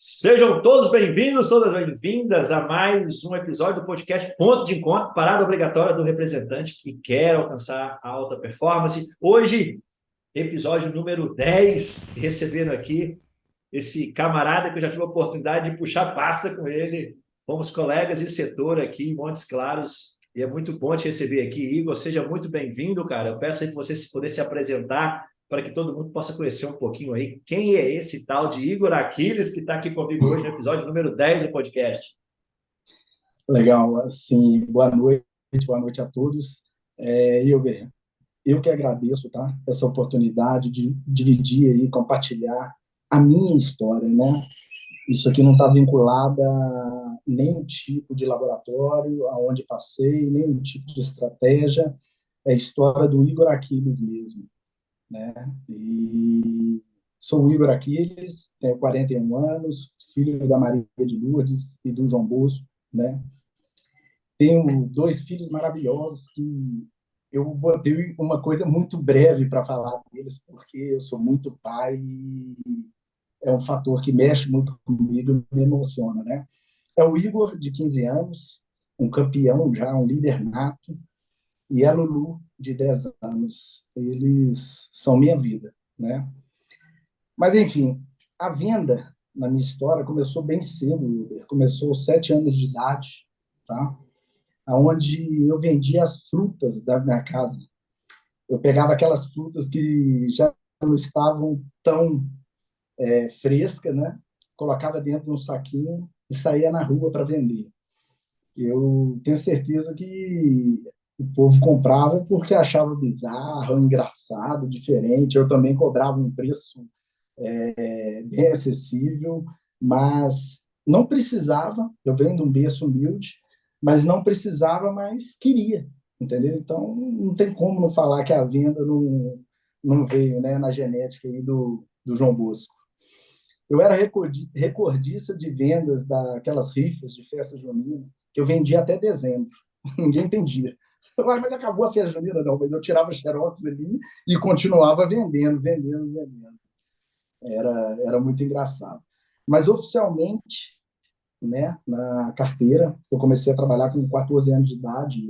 Sejam todos bem-vindos, todas bem-vindas a mais um episódio do podcast Ponto de Encontro, parada obrigatória do representante que quer alcançar a alta performance. Hoje, episódio número 10, recebendo aqui esse camarada que eu já tive a oportunidade de puxar pasta com ele. Fomos colegas de setor aqui em Montes Claros e é muito bom te receber aqui, Igor. Seja muito bem-vindo, cara. Eu peço aí que você se puder se apresentar para que todo mundo possa conhecer um pouquinho aí quem é esse tal de Igor Aquiles que está aqui comigo hoje no episódio número 10 do podcast. Legal, assim, boa noite a todos. Hilber, eu que agradeço, tá? Essa oportunidade de dividir aí, compartilhar a minha história, né? Isso aqui não está vinculado a nenhum tipo de laboratório, aonde passei, nenhum tipo de estratégia. É a história do Igor Aquiles mesmo, né? E sou o Igor Aquiles, tenho 41 anos, filho da Maria de Lourdes e do João Bosco, né? Tenho dois filhos maravilhosos que eu botei uma coisa muito breve para falar deles, porque eu sou muito pai e é um fator que mexe muito comigo e me emociona, né? É o Igor, de 15 anos, um campeão já, um líder nato, e a Lulu, de 10 anos. Eles são minha vida, né? Mas, enfim, a venda na minha história começou bem cedo, Wilber. Começou aos 7 anos de idade, tá? Onde eu vendia as frutas da minha casa. Eu pegava aquelas frutas que já não estavam tão frescas, né? Colocava dentro de um saquinho e saía na rua para vender. Eu tenho certeza que o povo comprava porque achava bizarro, engraçado, diferente. Eu também cobrava um preço bem acessível, mas não precisava. Eu venho de um berço humilde, mas não precisava, mas queria, entendeu? Então, não tem como não falar que a venda não veio, né, na genética aí do João Bosco. Eu era recordista de vendas daquelas rifas de festa junina, que eu vendia até dezembro. Ninguém entendia. Mas acabou a festa junina, não, mas eu tirava xerox ali e continuava vendendo, vendendo, vendendo. Era muito engraçado. Mas oficialmente, né, na carteira, eu comecei a trabalhar com 14 anos de idade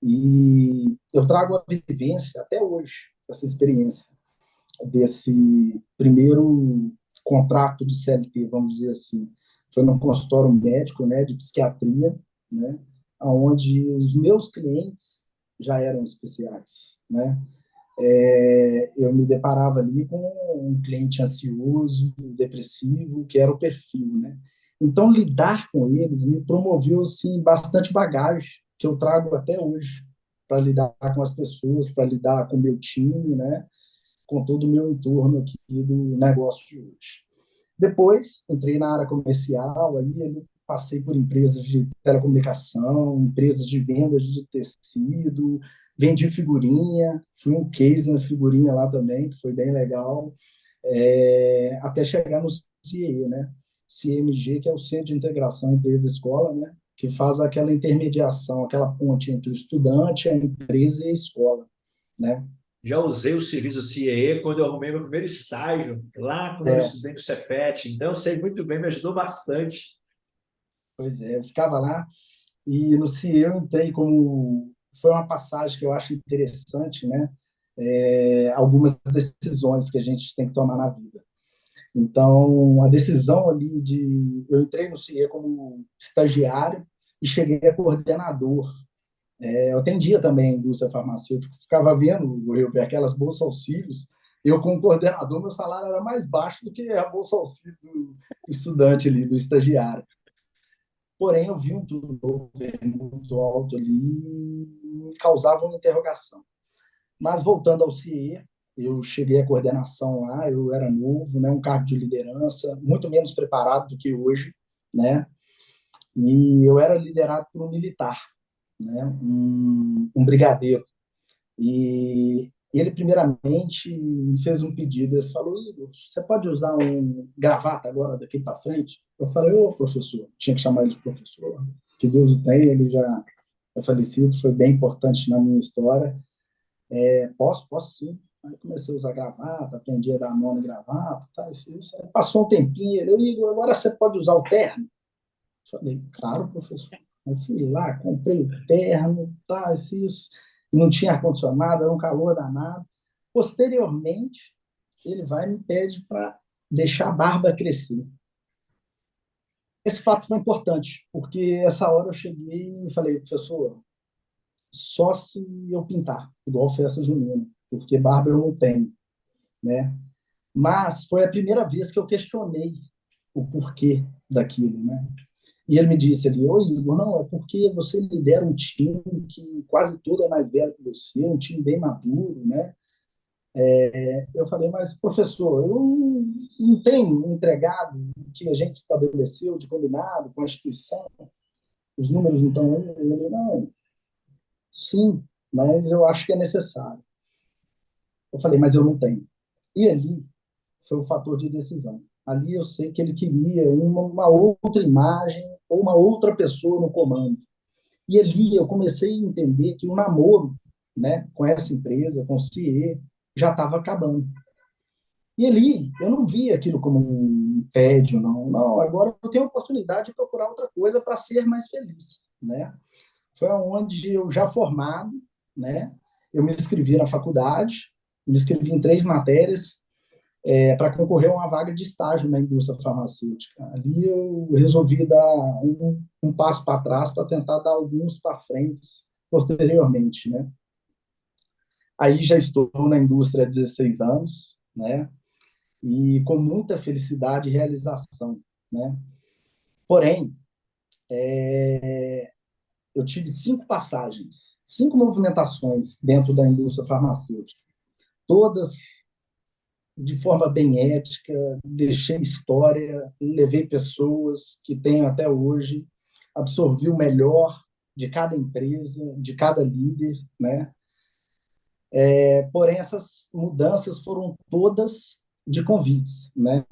e eu trago a vivência até hoje, essa experiência desse primeiro contrato de CLT, vamos dizer assim. Foi num consultório médico, né, de psiquiatria, né, onde os meus clientes já eram especiais, né? Eu me deparava ali com um cliente ansioso, depressivo, que era o perfil, né? Então, lidar com eles me promoveu, assim, bastante bagagem, que eu trago até hoje, para lidar com as pessoas, para lidar com o meu time, né? Com todo o meu entorno aqui do negócio de hoje. Depois, entrei na área comercial, aí eu passei por empresas de telecomunicação, empresas de vendas de tecido, vendi figurinha, fui um case na figurinha lá também, que foi bem legal, até chegar no CIE, né? CMG, que é o Centro de Integração Empresa-Escola, né? Que faz aquela intermediação, aquela ponte entre o estudante, a empresa e a escola, né? Já usei o serviço CIE quando eu arrumei meu primeiro estágio, lá quando eu É, estudei no Cefet. Então, eu sei muito bem, me ajudou bastante. pois é, eu ficava lá e no CIE eu entrei como... Foi uma passagem que eu acho interessante, né? Algumas decisões que a gente tem que tomar na vida. Então, a decisão ali de... Eu entrei no CIE como estagiário e cheguei a coordenador. Eu atendia também a indústria farmacêutica, ficava vendo aquelas bolsas auxílios. Eu, como coordenador, meu salário era mais baixo do que a bolsa auxílio do estudante ali, do estagiário. Porém, eu vi um turnover muito alto ali e me causava uma interrogação. Mas voltando ao CIE, eu cheguei à coordenação lá, eu era novo, né, um cargo de liderança, muito menos preparado do que hoje, né? E eu era liderado por um militar, né, um brigadeiro. E ele, primeiramente, me fez um pedido. Ele falou: Igor, você pode usar um gravata agora daqui para frente? Eu falei: ô, professor, tinha que chamar ele de professor, que Deus o tenha, ele já é falecido, foi bem importante na minha história. Posso sim. Aí comecei a usar gravata, aprendi a dar nome em gravata, tá, isso. Aí passou um tempinho, Igor, agora você pode usar o terno? Falei, claro, professor. Aí fui lá, comprei o terno, tá, isso. E não tinha ar-condicionado, era um calor danado. Posteriormente, ele vai e me pede para deixar a barba crescer. Esse fato foi importante, porque essa hora eu cheguei e falei, professor, só se eu pintar, igual festa junina, porque barba eu não tenho, né? Mas foi a primeira vez que eu questionei o porquê daquilo, né? E ele me disse ali, oi, Igor, não, é porque você lidera um time que quase todo é mais velho que você, um time bem maduro, né? Eu falei, mas professor, eu não tenho entregado o que a gente estabeleceu de combinado com a instituição, os números não estão aí. Ele, não, sim, mas eu acho que é necessário. Eu falei, mas eu não tenho. E ali foi o fator de decisão. Ali eu sei que ele queria uma outra imagem ou uma outra pessoa no comando. E ali eu comecei a entender que o namoro, né, com essa empresa, com o CIE, já estava acabando. E ali eu não via aquilo como um tédio, não. Não, agora eu tenho a oportunidade de procurar outra coisa para ser mais feliz, né? Foi onde eu já formado, né? Eu me inscrevi na faculdade, me inscrevi em 3 matérias para concorrer a uma vaga de estágio na indústria farmacêutica. Ali eu resolvi dar um passo para trás para tentar dar alguns para frente posteriormente, né? Aí já estou na indústria há 16 anos, né? E com muita felicidade e realização, né? Porém, eu tive 5 passagens, 5 movimentações dentro da indústria farmacêutica, todas de forma bem ética, deixei história, levei pessoas que tenho até hoje, absorvi o melhor de cada empresa, de cada líder, né? Porém, essas mudanças foram todas de convites, né?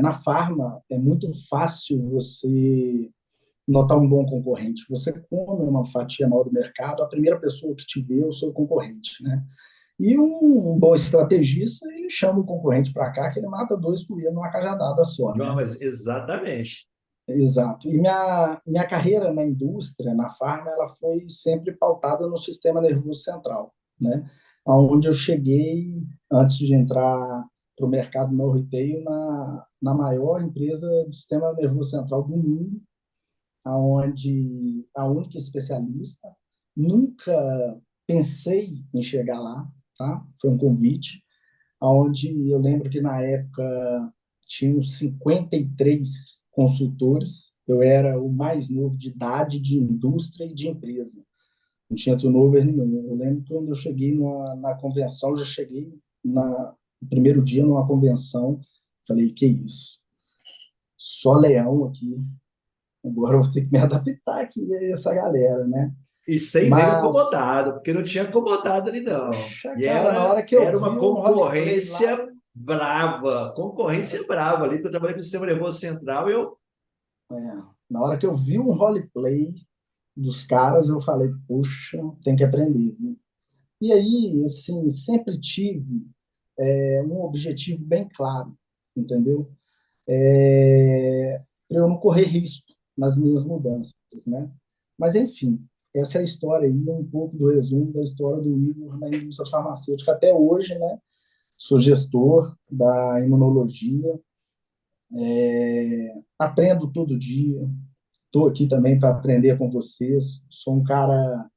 Na farma, é muito fácil você notar um bom concorrente. Você come uma fatia maior do mercado, a primeira pessoa que te vê é o seu concorrente, né? E um bom estrategista, ele chama o concorrente para cá, que ele mata 2 coelhos numa cajadada só, João, né? mas exatamente. Exato. E minha carreira na indústria, na farma, ela foi sempre pautada no sistema nervoso central, né? Onde eu cheguei, antes de entrar para o mercado no retail, na maior empresa do sistema nervoso central do mundo, aonde a única especialista, nunca pensei em chegar lá, tá? Foi um convite, aonde eu lembro que na época tinham 53 consultores, eu era o mais novo de idade, de indústria e de empresa, não tinha turnover nenhum. Eu lembro que quando eu cheguei na convenção, já cheguei no primeiro dia numa convenção, falei, que isso? Só leão aqui, agora eu vou ter que me adaptar aqui a essa galera, né? E sem nego Mas, acomodado, porque não tinha acomodado ali, não. poxa, E cara, na era, hora que eu era vi uma um roleplay lá, concorrência brava, concorrência brava ali, porque eu trabalhei com o sistema nervoso central e eu. na hora que eu vi um roleplay dos caras, eu falei, puxa, tem que aprender, viu? E aí, assim, sempre tive um objetivo bem claro, entendeu? Para eu não correr risco nas minhas mudanças, né? Mas, enfim, essa é a história aí, um pouco do resumo da história do Igor na indústria farmacêutica até hoje, né? Sou gestor da imunologia, aprendo todo dia, estou aqui também para aprender com vocês, sou um cara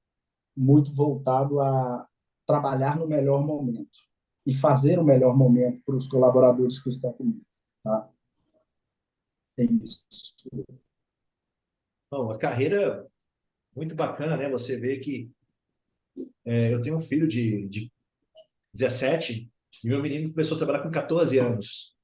muito voltado a trabalhar no melhor momento e fazer o melhor momento para os colaboradores que estão comigo, tá? É isso. Bom, a carreira muito bacana, né? Você vê que eu tenho um filho de 17 e meu menino começou a trabalhar com 14 anos.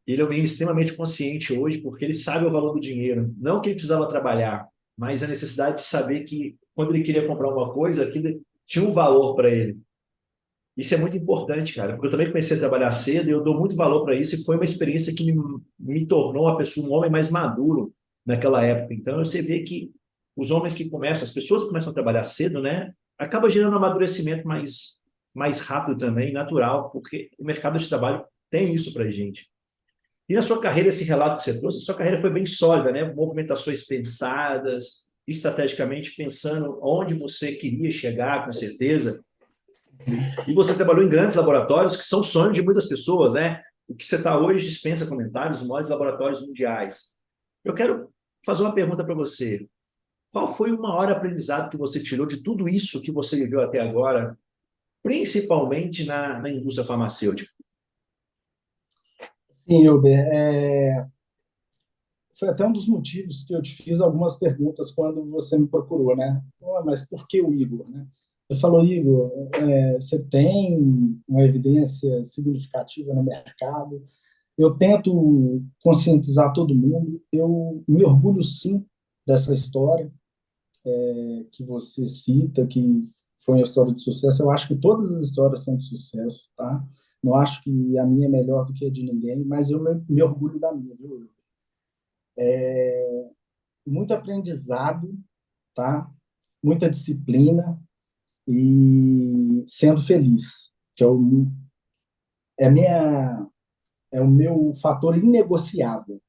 Ele é um menino extremamente consciente hoje, porque ele sabe o valor do dinheiro. Não que ele precisava trabalhar, mas a necessidade de saber que quando ele queria comprar uma coisa, aquilo tinha um valor para ele. Isso é muito importante, cara, porque eu também comecei a trabalhar cedo e eu dou muito valor para isso e foi uma experiência que me tornou uma pessoa, um homem mais maduro naquela época. Então você vê que os homens que começam, as pessoas que começam a trabalhar cedo, né, acaba gerando um amadurecimento mais, mais rápido também, natural, porque o mercado de trabalho tem isso para a gente. E na sua carreira, esse relato que você trouxe, a sua carreira foi bem sólida, né? Movimentações pensadas, estrategicamente pensando onde você queria chegar, com certeza. E você trabalhou em grandes laboratórios que são sonhos de muitas pessoas, né? O que você está hoje dispensa comentários, os maiores laboratórios mundiais. Eu quero fazer uma pergunta para você. Qual foi o maior aprendizado que você tirou de tudo isso que você viveu até agora, principalmente na indústria farmacêutica? Sim, Elber, foi até um dos motivos que eu te fiz algumas perguntas quando você me procurou, né? Mas por que o Igor, né? Eu falo, Igor, você tem uma evidência significativa no mercado? Eu tento conscientizar todo mundo. Eu me orgulho, sim, dessa história que você cita, que foi uma história de sucesso. Eu acho que todas as histórias são de sucesso, tá? Não acho que a minha é melhor do que a de ninguém, mas eu me orgulho da minha, viu? Muito aprendizado, tá? Muita disciplina e sendo feliz, que é, minha, é o meu fator inegociável,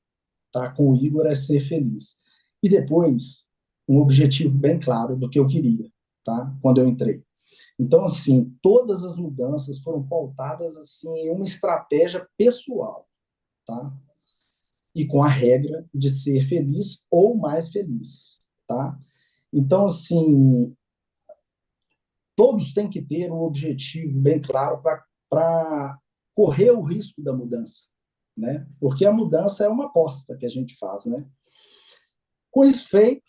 tá? Com o Igor é ser feliz. E depois, um objetivo bem claro do que eu queria, tá? Quando eu entrei. Então, assim, todas as mudanças foram pautadas assim em uma estratégia pessoal, tá? E com a regra de ser feliz ou mais feliz, tá? Então, assim, todos têm que ter um objetivo bem claro para correr o risco da mudança, né? Porque a mudança é uma aposta que a gente faz, né? Com isso feito,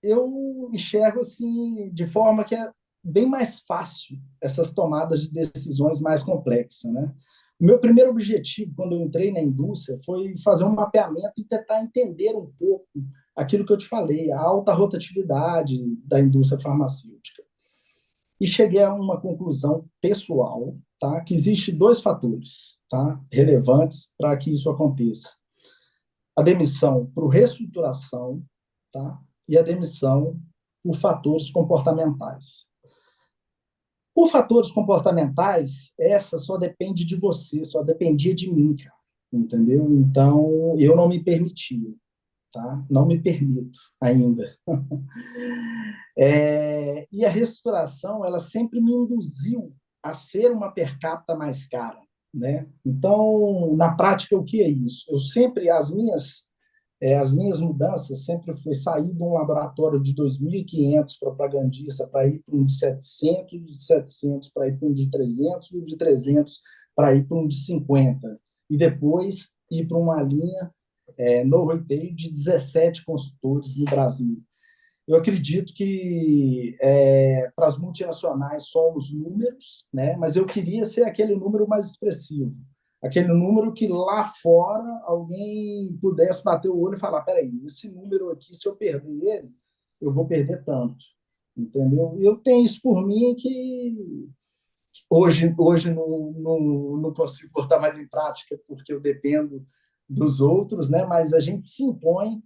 eu enxergo assim de forma que é bem mais fácil essas tomadas de decisões mais complexas, né? O meu primeiro objetivo quando eu entrei na indústria foi fazer um mapeamento e tentar entender um pouco aquilo que eu te falei, a alta rotatividade da indústria farmacêutica. E cheguei a uma conclusão pessoal, tá? Que existe dois fatores, tá? Relevantes para que isso aconteça: a demissão por reestruturação, tá? E a demissão por fatores comportamentais. Por fatores comportamentais, essa só depende de você, só dependia de mim, cara, entendeu? Então, eu não me permitia, tá? Não me permito ainda. E a reestruturação, ela sempre me induziu a ser uma per capita mais cara, né? Então, na prática, o que é isso? Eu sempre, as minhas mudanças sempre foi sair de um laboratório de 2.500 propagandistas para ir para um de 700, de 700 para ir para um de 300, e de 300 para ir para um de 50. E depois ir para uma linha no retail de 17 consultores no Brasil. Eu acredito que para as multinacionais somos números, né? Mas eu queria ser aquele número mais expressivo, aquele número que lá fora alguém pudesse bater o olho e falar: peraí, esse número aqui, se eu perder ele, eu vou perder tanto, entendeu? E eu tenho isso por mim que hoje não consigo botar mais em prática porque eu dependo dos outros, né? Mas a gente se impõe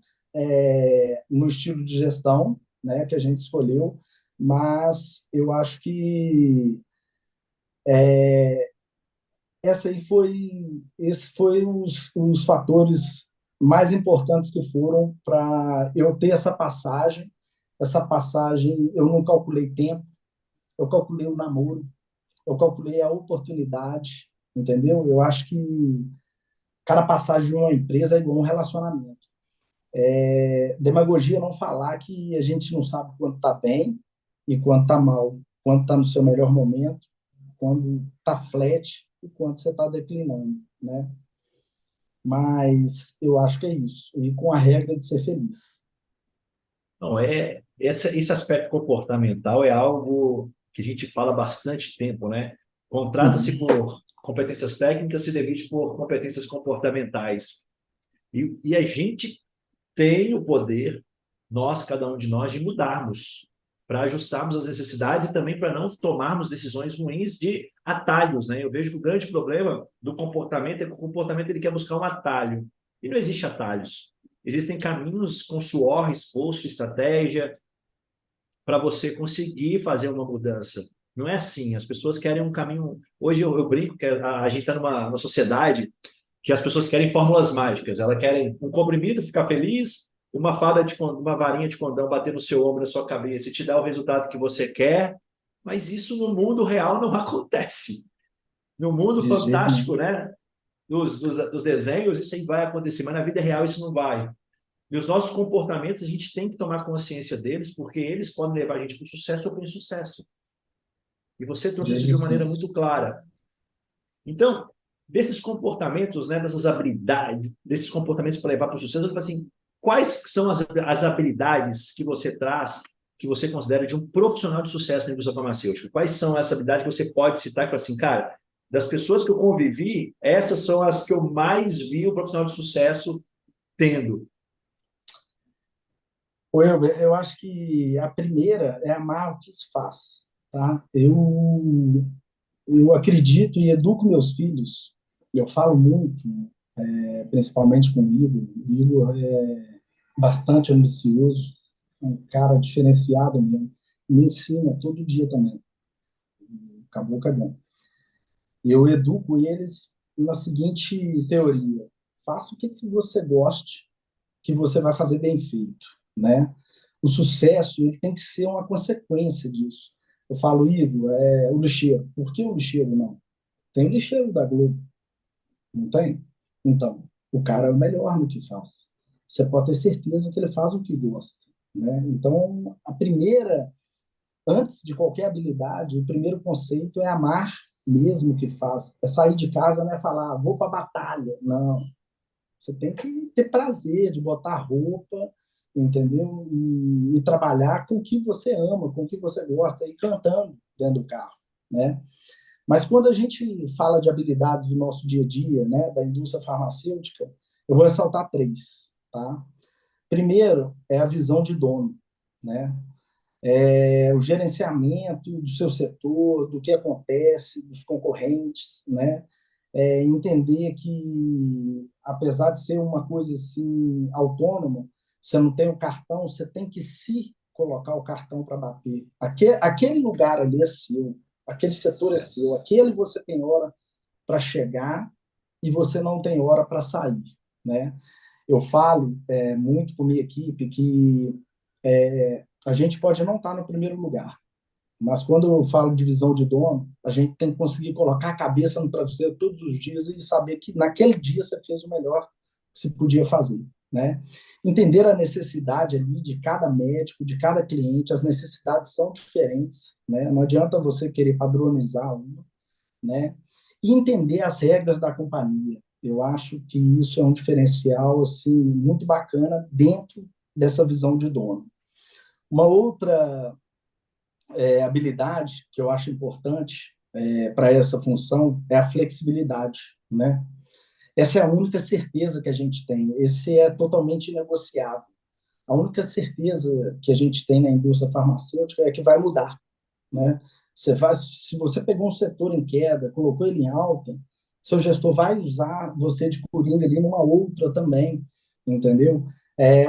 no estilo de gestão, né, que a gente escolheu, mas eu acho que esses foram os fatores mais importantes que foram para eu ter essa passagem. Essa passagem eu não calculei tempo, eu calculei o namoro, eu calculei a oportunidade, entendeu? Eu acho que cada passagem de uma empresa é igual um relacionamento. Demagogia não falar que a gente não sabe quando está bem e quando está mal, quando está no seu melhor momento, quando está flat e quando você está declinando, né? Mas eu acho que é isso. E com a regra de ser feliz. Não, esse aspecto comportamental é algo que a gente fala há bastante tempo, né? Contrata-se Uhum. por competências técnicas, se demite por competências comportamentais. E a gente tem o poder, nós, cada um de nós, de mudarmos, para ajustarmos as necessidades e também para não tomarmos decisões ruins de atalhos, né? Eu vejo que o grande problema do comportamento é que o comportamento ele quer buscar um atalho. E não existe atalhos. Existem caminhos com suor, esforço, estratégia para você conseguir fazer uma mudança. Não é assim. As pessoas querem um caminho. Hoje eu brinco que a gente está numa sociedade que as pessoas querem fórmulas mágicas. Elas querem um comprimido, ficar feliz, uma varinha de condão bater no seu ombro, na sua cabeça e te dar o resultado que você quer. Mas isso no mundo real não acontece. No mundo De jeito fantástico, nenhum. né? Dos desenhos, isso aí vai acontecer, mas na vida real isso não vai. E os nossos comportamentos, a gente tem que tomar consciência deles, porque eles podem levar a gente para o sucesso ou para o insucesso. E você trouxe isso de Eles uma maneira sim. muito clara. Então, desses comportamentos, né, dessas habilidades, desses comportamentos para levar para o sucesso, eu falo assim, quais são as habilidades que você traz, que você considera de um profissional de sucesso na indústria farmacêutica? Quais são as habilidades que você pode citar que assim, cara, das pessoas que eu convivi, essas são as que eu mais vi o profissional de sucesso tendo. Eu acho que a primeira é amar o que se faz, tá? Eu acredito e educo meus filhos, e eu falo muito, principalmente comigo. O Igor é bastante ambicioso, um cara diferenciado mesmo, me ensina todo dia também. Caboclo é bom. Eu educo eles na seguinte teoria: faça o que você goste, que você vai fazer bem feito, né? O sucesso ele tem que ser uma consequência disso. Eu falo, Igor, o lixeiro. Por que o lixeiro não? Tem o lixeiro da Globo, não tem? Então, o cara é o melhor no que faz. Você pode ter certeza que ele faz o que gosta, né? Então, antes de qualquer habilidade, o primeiro conceito é amar mesmo o que faz. É sair de casa, não é falar, vou para a batalha. Não. Você tem que ter prazer de botar roupa, entendeu? E trabalhar com o que você ama, com o que você gosta, e cantando dentro do carro, né? Mas quando a gente fala de habilidades do nosso dia a dia, né, da indústria farmacêutica, eu vou ressaltar três, tá? Primeiro é a visão de dono, né? O gerenciamento do seu setor, do que acontece, dos concorrentes, né? Entender que, apesar de ser uma coisa assim autônoma, você não tem o cartão, você tem que se colocar o cartão para bater. Aquele lugar ali é seu, aquele setor é seu, aquele você tem hora para chegar e você não tem hora para sair, né? Eu falo muito com minha equipe que a gente pode não estar no primeiro lugar, mas quando eu falo de visão de dono, a gente tem que conseguir colocar a cabeça no travesseiro todos os dias e saber que naquele dia você fez o melhor que se podia fazer, né? Entender a necessidade ali de cada médico, de cada cliente, as necessidades são diferentes, né? Não adianta você querer padronizar uma, né? E entender as regras da companhia. Eu acho que isso é um diferencial assim muito bacana dentro dessa visão de dono. Uma outra habilidade que eu acho importante para essa função é a flexibilidade, né? Essa é a única certeza que a gente tem. Esse é totalmente negociável. A única certeza que a gente tem na indústria farmacêutica é que vai mudar, né? Se você pegou um setor em queda, colocou ele em alta, seu gestor vai usar você de coringa ali numa outra também, entendeu?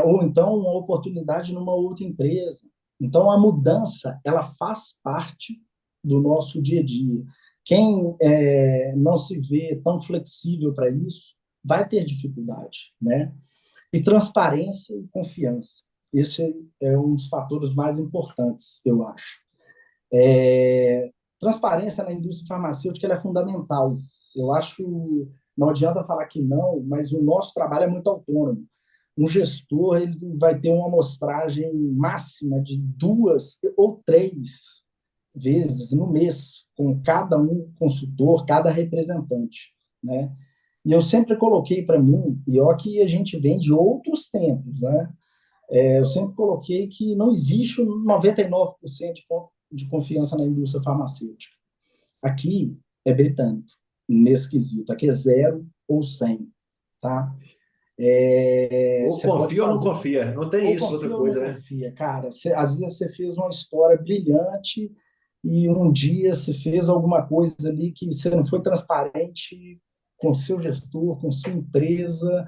Ou então uma oportunidade numa outra empresa. Então a mudança ela faz parte do nosso dia a dia. Quem não se vê tão flexível para isso vai ter dificuldade, né? E transparência e confiança. Esse é um dos fatores mais importantes, eu acho. Transparência na indústria farmacêutica ela é fundamental. Eu acho, não adianta falar que não, mas o nosso trabalho é muito autônomo. Um gestor ele vai ter uma amostragem máxima de 2 ou 3 vezes no mês com cada um consultor, cada representante, né? E eu sempre coloquei para mim, e ó que a gente vem de outros tempos, né? Eu sempre coloquei que não existe um 99% de confiança na indústria farmacêutica. Aqui é britânico, nesse quesito. Aqui é 0 ou 100, tá? Ou Você pode confia ou não fazer, confia. Não tem ou isso, outra confia ou não coisa, né? confia, cara. Às vezes você fez uma história brilhante e um dia você fez alguma coisa ali que você não foi transparente com seu gestor, com sua empresa,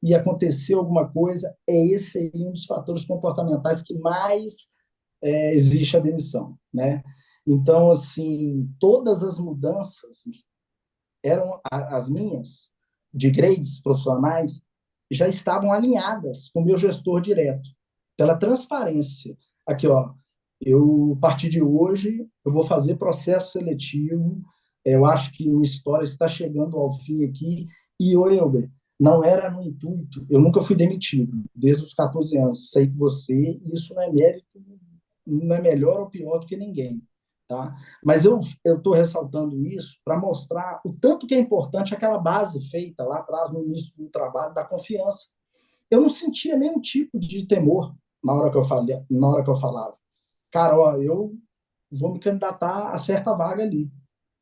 e aconteceu alguma coisa. Esse aí um dos fatores comportamentais que mais existe a demissão, né? Então, assim, todas as mudanças eram as minhas, de grades profissionais, já estavam alinhadas com o meu gestor direto, pela transparência. Aqui, ó, a partir de hoje, eu vou fazer processo seletivo, eu acho que minha história está chegando ao fim aqui, e, ô, Elber, não era no intuito, eu nunca fui demitido, desde os 14 anos, sei que você, isso não é mérito, não é melhor ou pior do que ninguém, tá? Mas eu estou ressaltando isso para mostrar o tanto que é importante aquela base feita lá atrás, no início do trabalho, da confiança. Eu não sentia nenhum tipo de temor na hora que eu falava. Cara, ó, eu vou me candidatar a certa vaga ali.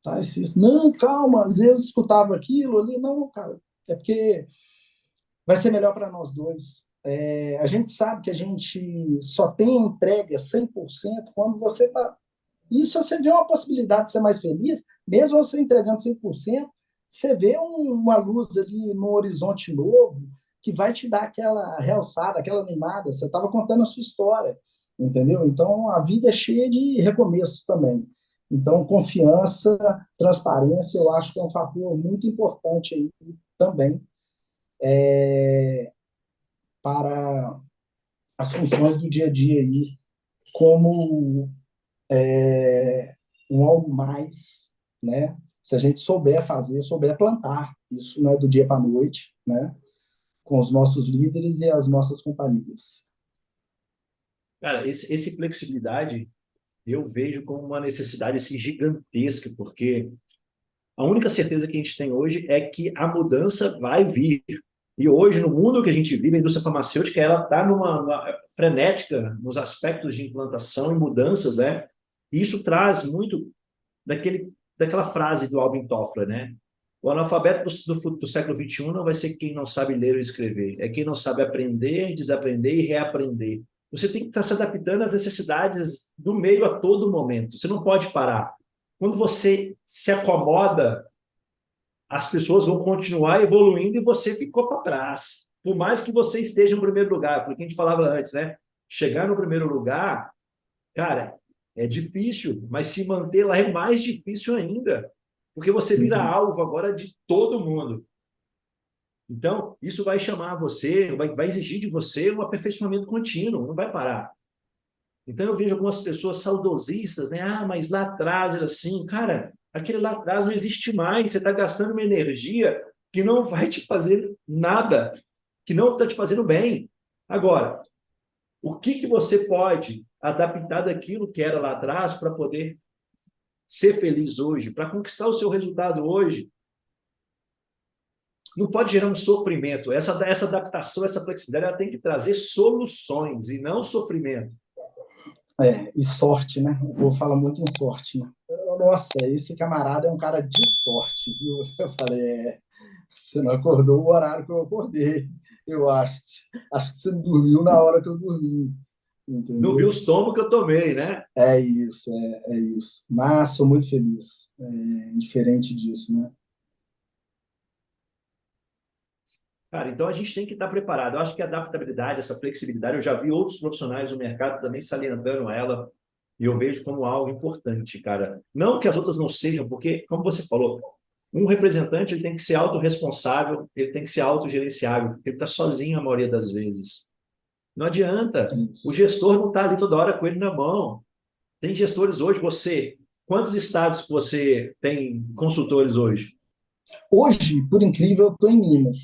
Tá? Não, calma, às vezes escutava aquilo ali. Não, cara, é porque vai ser melhor para nós dois. A gente sabe que a gente só tem entrega 100% quando você está. Isso você vê uma possibilidade de ser mais feliz, mesmo você entregando 100%, você vê uma luz ali no horizonte novo que vai te dar aquela realçada, aquela animada. Você estava contando a sua história, entendeu? Então, a vida é cheia de recomeços também. Então, confiança, transparência, eu acho que é um fator muito importante aí também para as funções do dia a dia aí, como um algo mais, né? Se a gente souber fazer, souber plantar, isso não é do dia para a noite, né? Com os nossos líderes e as nossas companhias. Cara, esse flexibilidade eu vejo como uma necessidade assim, gigantesca, porque a única certeza que a gente tem hoje é que a mudança vai vir. E hoje, no mundo que a gente vive, a indústria farmacêutica ela está numa frenética nos aspectos de implantação e mudanças, né? E isso traz muito daquela frase do Alvin Toffler, né? O analfabeto do século XXI não vai ser quem não sabe ler ou escrever, é quem não sabe aprender, desaprender e reaprender. Você tem que estar se adaptando às necessidades do meio a todo momento. Você não pode parar. Quando você se acomoda, as pessoas vão continuar evoluindo e você ficou para trás. Por mais que você esteja no primeiro lugar, porque a gente falava antes, né? Chegar no primeiro lugar, cara, é difícil, mas se manter lá é mais difícil ainda, porque você Muito vira mais. alvo agora de todo mundo. Então, isso vai chamar você, vai exigir de você um aperfeiçoamento contínuo, não vai parar. Então, eu vejo algumas pessoas saudosistas, né? Ah, mas lá atrás era assim. Cara, aquele lá atrás não existe mais. Você está gastando uma energia que não vai te fazer nada, que não está te fazendo bem. Agora, o que que você pode adaptar daquilo que era lá atrás para poder ser feliz hoje, para conquistar o seu resultado hoje? Não pode gerar um sofrimento. Essa adaptação, essa flexibilidade, ela tem que trazer soluções e não sofrimento. E sorte, né? O povo fala muito em sorte, né? Nossa, esse camarada é um cara de sorte, viu? Eu falei, você não acordou o horário que eu acordei, eu acho. Acho que você não dormiu na hora que eu dormi, Não vi entendeu? os tombos que eu tomei, né? É isso, é isso. Mas sou muito feliz, diferente disso, né? Cara, então a gente tem que estar preparado. Eu acho que a adaptabilidade, essa flexibilidade, eu já vi outros profissionais do mercado também salientando ela, e eu vejo como algo importante, cara. Não que as outras não sejam, porque, como você falou, um representante ele tem que ser autorresponsável, ele tem que ser autogerenciável, ele está sozinho a maioria das vezes. Não É adianta. O isso. gestor não está ali toda hora com ele na mão. Tem gestores hoje, quantos estados você tem consultores hoje? Hoje, por incrível, eu estou em Minas.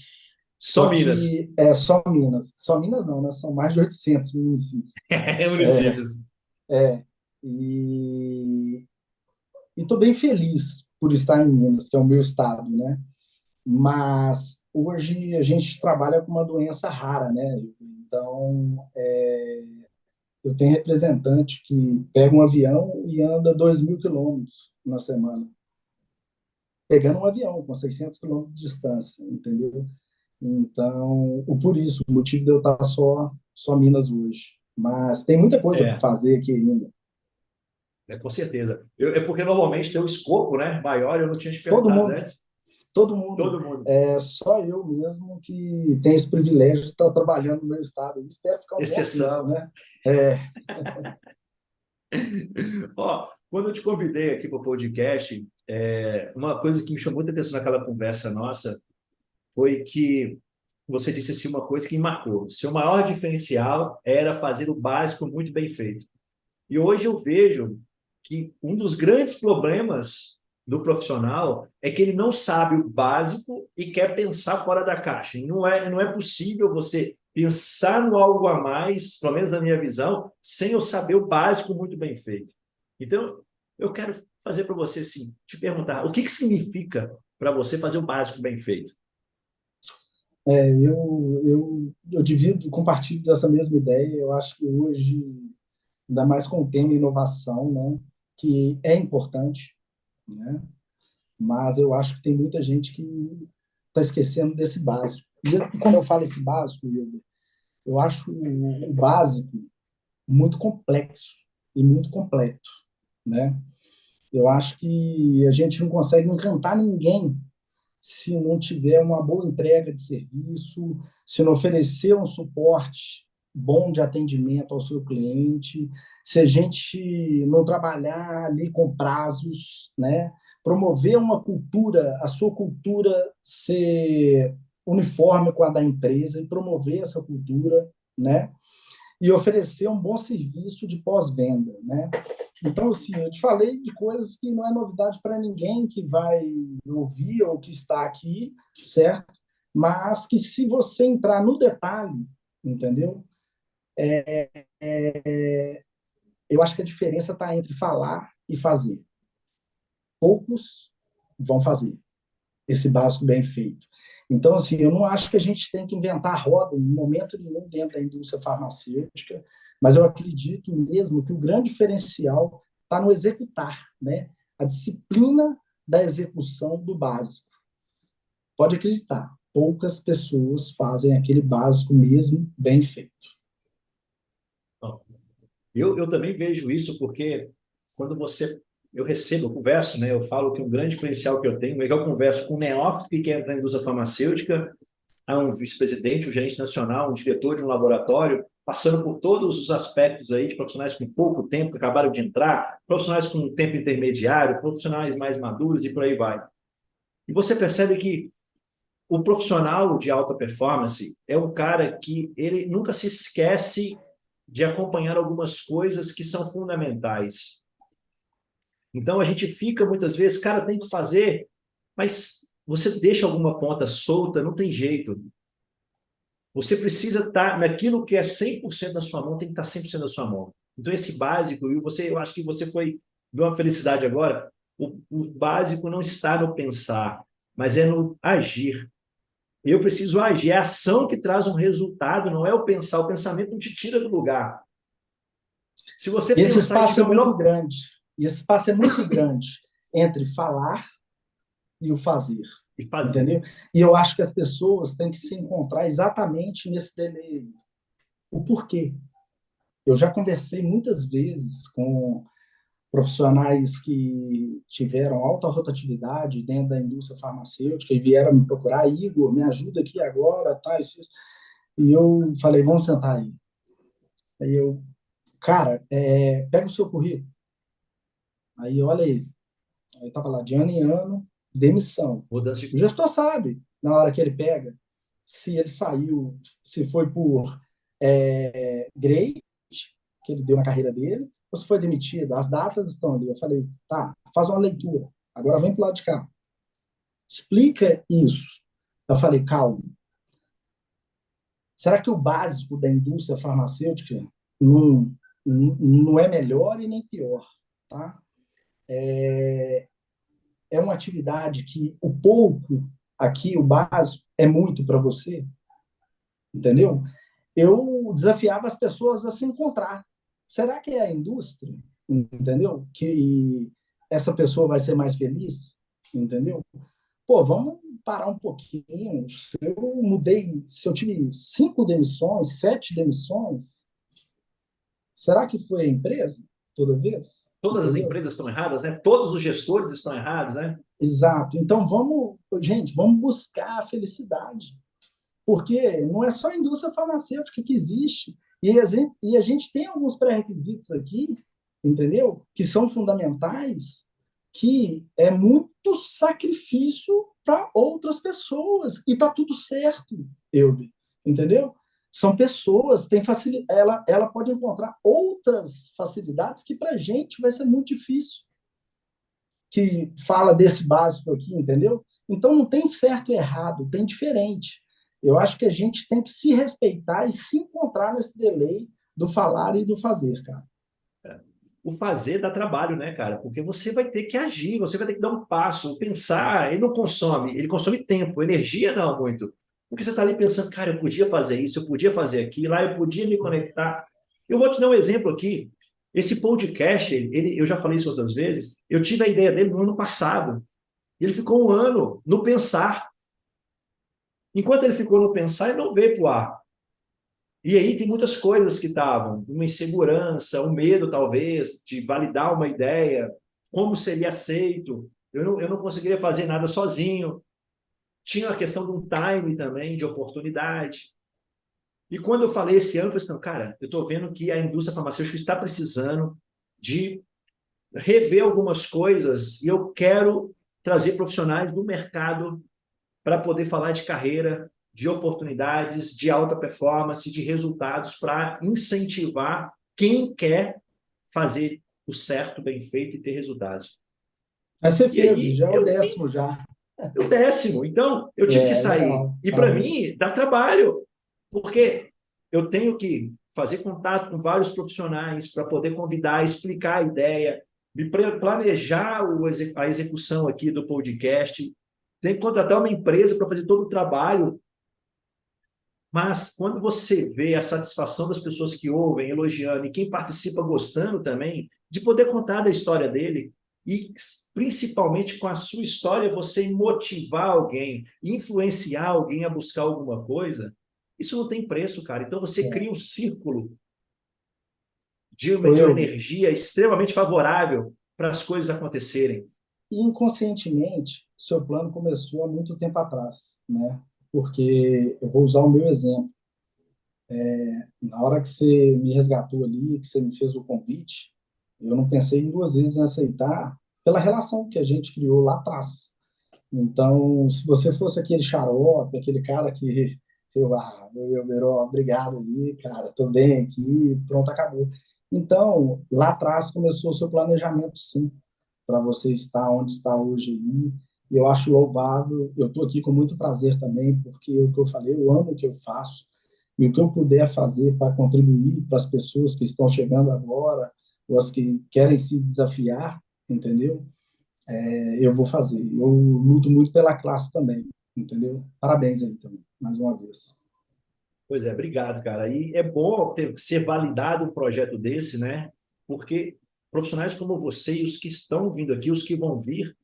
Só Só Minas. que é só Minas. Só Minas não, né? São mais de 800 municípios. É, Municípios. é. E estou bem feliz por estar em Minas, que é o meu estado, né? Mas hoje a gente trabalha com uma doença rara, né? Então, eu tenho representante que pega um avião e anda 2.000 quilômetros na semana, pegando um avião com 600 quilômetros de distância, entendeu? Então, por isso, o motivo de eu estar só Minas hoje. Mas tem muita coisa para É, fazer aqui ainda. com certeza. É porque normalmente tem um escopo, né, maior, eu não tinha te Todo perguntado mundo, antes. todo mundo. Todo mundo. É só eu mesmo que tenho esse privilégio de estar trabalhando no meu estado. E espero ficar um bom tempo, Exceção. né? É, Ó, Quando eu te convidei aqui para o podcast, uma coisa que me chamou muita atenção naquela conversa nossa foi que você disse assim uma coisa que me marcou. Seu maior diferencial era fazer o básico muito bem feito. E hoje eu vejo que um dos grandes problemas do profissional é que ele não sabe o básico e quer pensar fora da caixa. E não é possível você pensar no algo a mais, pelo menos na minha visão, sem eu saber o básico muito bem feito. Então, eu quero fazer para você, assim, te perguntar, o que significa para você fazer o básico bem feito? Eu divido, compartilho dessa mesma ideia. Eu acho que hoje, ainda mais com o tema inovação, né, que é importante, né, mas eu acho que tem muita gente que está esquecendo desse básico. E quando eu falo esse básico, eu acho o básico muito complexo e muito completo, né? Eu acho que a gente não consegue encantar ninguém se não tiver uma boa entrega de serviço, se não oferecer um suporte bom de atendimento ao seu cliente, se a gente não trabalhar ali com prazos, né? Promover uma cultura, a sua cultura ser uniforme com a da empresa e promover essa cultura, né? E oferecer um bom serviço de pós-venda, né? Então, assim, eu te falei de coisas que não é novidade para ninguém que vai ouvir ou que está aqui, certo? Mas que se você entrar no detalhe, entendeu? Eu acho que a diferença está entre falar e fazer. Poucos vão fazer esse básico bem feito. Então, assim, eu não acho que a gente tem que inventar roda em momento nenhum dentro da indústria farmacêutica, mas eu acredito mesmo que o grande diferencial está no executar, né? A disciplina da execução do básico. Pode acreditar, poucas pessoas fazem aquele básico mesmo bem feito. Eu também vejo isso porque quando eu recebo, eu converso, né? Eu falo que um grande diferencial que eu tenho é que eu converso com um neófito que quer entrar na indústria farmacêutica, a um vice-presidente, um gerente nacional, um diretor de um laboratório, passando por todos os aspectos aí de profissionais com pouco tempo, que acabaram de entrar, profissionais com tempo intermediário, profissionais mais maduros e por aí vai. E você percebe que o profissional de alta performance é um cara que ele nunca se esquece de acompanhar algumas coisas que são fundamentais. Então a gente fica muitas vezes, cara, tem que fazer, mas você deixa alguma ponta solta, não tem jeito. Você precisa estar naquilo que é 100% da sua mão, tem que estar 100% da sua mão. Então esse básico, e eu acho que você foi de uma felicidade agora, o básico não está no pensar, mas é no agir. Eu preciso agir, é a ação que traz um resultado, não é o pensar. O pensamento não te tira do lugar. Se você Esse pensar e espaço tiver é o muito melhor. grande. E esse espaço é muito grande entre falar e o fazer, E fazer. entendeu? E eu acho que as pessoas têm que se encontrar exatamente nesse delay. O porquê. Eu já conversei muitas vezes com profissionais que tiveram alta rotatividade dentro da indústria farmacêutica e vieram me procurar, Igor, me ajuda aqui agora, tá? E eu falei, vamos sentar aí. Aí eu, cara, pega o seu currículo. Aí olha aí. Aí tava lá de ano em ano, demissão. Mudança O de. gestor sabe, na hora que ele pega, se ele saiu, se foi por grade, que ele deu na carreira dele, ou se foi demitido. As datas estão ali. Eu falei, tá, faz uma leitura. Agora vem para o lado de cá. Explica isso. Eu falei, calma. Será que o básico da indústria farmacêutica não é melhor e nem pior? Tá? É uma atividade que o pouco aqui, o básico, é muito para você, entendeu? Eu desafiava as pessoas a se encontrar. Será que é a indústria, entendeu? Que essa pessoa vai ser mais feliz, entendeu? Pô, vamos parar um pouquinho. Se eu tive 5 demissões, 7 demissões, será que foi a empresa toda vez? Todas as Entendeu? empresas estão erradas, né? Todos os gestores estão errados, né? Exato. Então gente, vamos buscar a felicidade. Porque não é só a indústria farmacêutica que existe. E a gente tem alguns pré-requisitos aqui entendeu? Que são fundamentais, que é muito sacrifício para outras pessoas e tá tudo certo, entendeu? São pessoas, tem ela pode encontrar outras facilidades que para a gente vai ser muito difícil, que fala desse básico aqui, entendeu? Então não tem certo e errado, tem diferente. Eu acho que a gente tem que se respeitar e se encontrar nesse delay do falar e do fazer, cara. O fazer dá trabalho, né, cara? Porque você vai ter que agir, você vai ter que dar um passo, pensar. Ele não consome, ele consome tempo, energia não muito. Porque você está ali pensando, cara, eu podia fazer isso, eu podia fazer aquilo, lá eu podia me conectar. Eu vou te dar um exemplo aqui. Esse podcast, eu já falei isso outras vezes, eu tive a ideia dele no ano passado. Ele ficou um ano no pensar. Enquanto ele ficou no pensar, ele não veio para o ar. E aí tem muitas coisas que estavam, uma insegurança, um medo, talvez, de validar uma ideia, como seria aceito. Eu não conseguiria fazer nada sozinho. Tinha a questão de um time também, de oportunidade. E quando eu falei esse ano, eu falei assim, não, cara, eu estou vendo que a indústria farmacêutica está precisando de rever algumas coisas e eu quero trazer profissionais do mercado para poder falar de carreira, de oportunidades, de alta performance, de resultados, para incentivar quem quer fazer o certo, bem feito e ter resultados. Mas você E fez, aí já é o eu fiz 10º já. o 10º, então eu tive que É, sair. legal. E para Parabéns. mim dá trabalho, porque eu tenho que fazer contato com vários profissionais para poder convidar, explicar a ideia, me planejar a execução aqui do podcast, tem que contratar uma empresa para fazer todo o trabalho. Mas quando você vê a satisfação das pessoas que ouvem, elogiando, e quem participa gostando também, de poder contar da história dele, e principalmente com a sua história, você motivar alguém, influenciar alguém a buscar alguma coisa, isso não tem preço, cara. Então você É. cria um círculo Ô, de uma Elber, energia extremamente favorável para as coisas acontecerem. e inconscientemente, seu plano começou há muito tempo atrás, né? Porque eu vou usar o meu exemplo. Na hora que você me resgatou ali, que você me fez o convite, eu não pensei em duas vezes em aceitar pela relação que a gente criou lá atrás. Então, se você fosse aquele xarope, aquele cara que obrigado aí, cara, tô bem aqui, pronto, acabou. Então, lá atrás começou o seu planejamento, sim, para você estar onde está hoje aí. E eu acho louvável. Eu estou aqui com muito prazer também, porque o que eu falei, eu amo o que eu faço. E o que eu puder fazer para contribuir para as pessoas que estão chegando agora, ou as que querem se desafiar, entendeu? Eu vou fazer. Eu luto muito pela classe também, entendeu? Parabéns aí também, mais uma vez. Pois é, obrigado, cara. E é bom ser validado um projeto desse, né? Porque profissionais como você e os que estão vindo aqui, os que vão vir,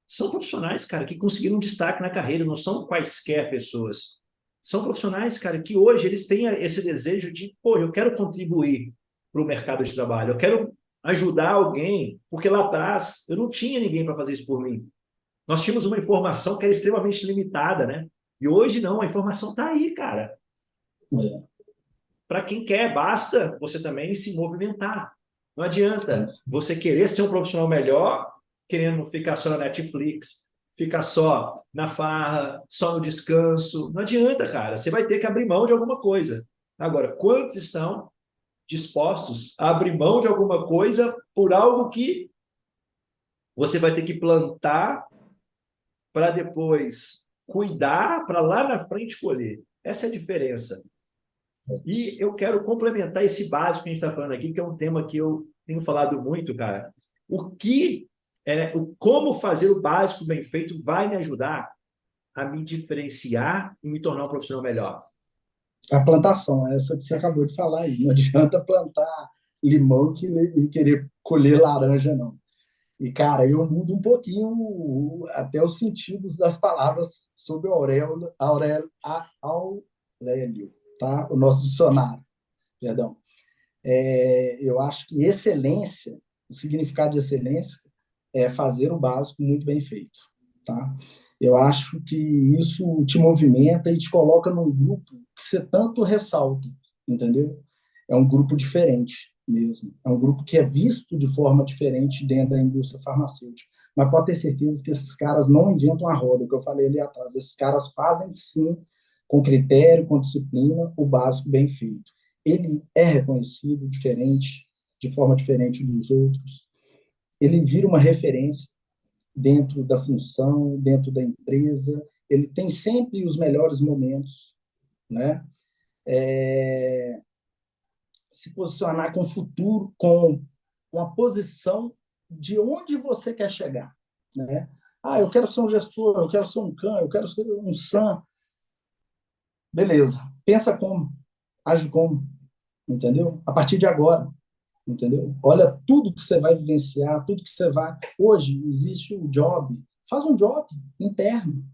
são profissionais, cara, que conseguiram um destaque na carreira, não são quaisquer pessoas. São profissionais, cara, que hoje eles têm esse desejo de, pô, eu quero contribuir para o mercado de trabalho, eu quero ajudar alguém, porque lá atrás eu não tinha ninguém para fazer isso por mim. Nós tínhamos uma informação que era extremamente limitada, né? E hoje não, a informação está aí, cara. É, Para quem quer, basta você também se movimentar. Não adianta isso. você querer ser um profissional melhor, querendo ficar só na Netflix, ficar só na farra, só no descanso. Não adianta, cara. Você vai ter que abrir mão de alguma coisa. Agora, quantos estão dispostos a abrir mão de alguma coisa por algo que você vai ter que plantar para depois cuidar, para lá na frente colher? Essa é a diferença. E eu quero complementar esse básico que a gente está falando aqui, que é um tema que eu tenho falado muito, cara. Como fazer o básico bem feito vai me ajudar a me diferenciar e me tornar um profissional melhor. A plantação, essa que você acabou de falar aí. Não adianta plantar limão e querer colher laranja, não. E, cara, eu mudo um pouquinho até os sentidos das palavras sobre o Aurélio, tá? O nosso dicionário, perdão. Eu acho que excelência, o significado de excelência é fazer o básico muito bem feito, tá? Eu acho que isso te movimenta e te coloca num grupo que você tanto ressalta, entendeu? É um grupo diferente mesmo. É um grupo que é visto de forma diferente dentro da indústria farmacêutica. Mas pode ter certeza que esses caras não inventam a roda, o que eu falei ali atrás. Esses caras fazem, sim, com critério, com disciplina, o básico bem feito. Ele é reconhecido diferente, de forma diferente dos outros. Ele vira uma referência dentro da função, dentro da empresa. Ele tem sempre os melhores momentos, né? Se posicionar com o futuro, com uma posição de onde você quer chegar, né? Ah, eu quero ser um gestor, eu quero ser um CAN, eu quero ser um SAM. Beleza. Pensa como, age como, entendeu? A partir de agora, entendeu? Olha tudo que você vai vivenciar, tudo que você vai. Hoje existe o job, faz um job interno,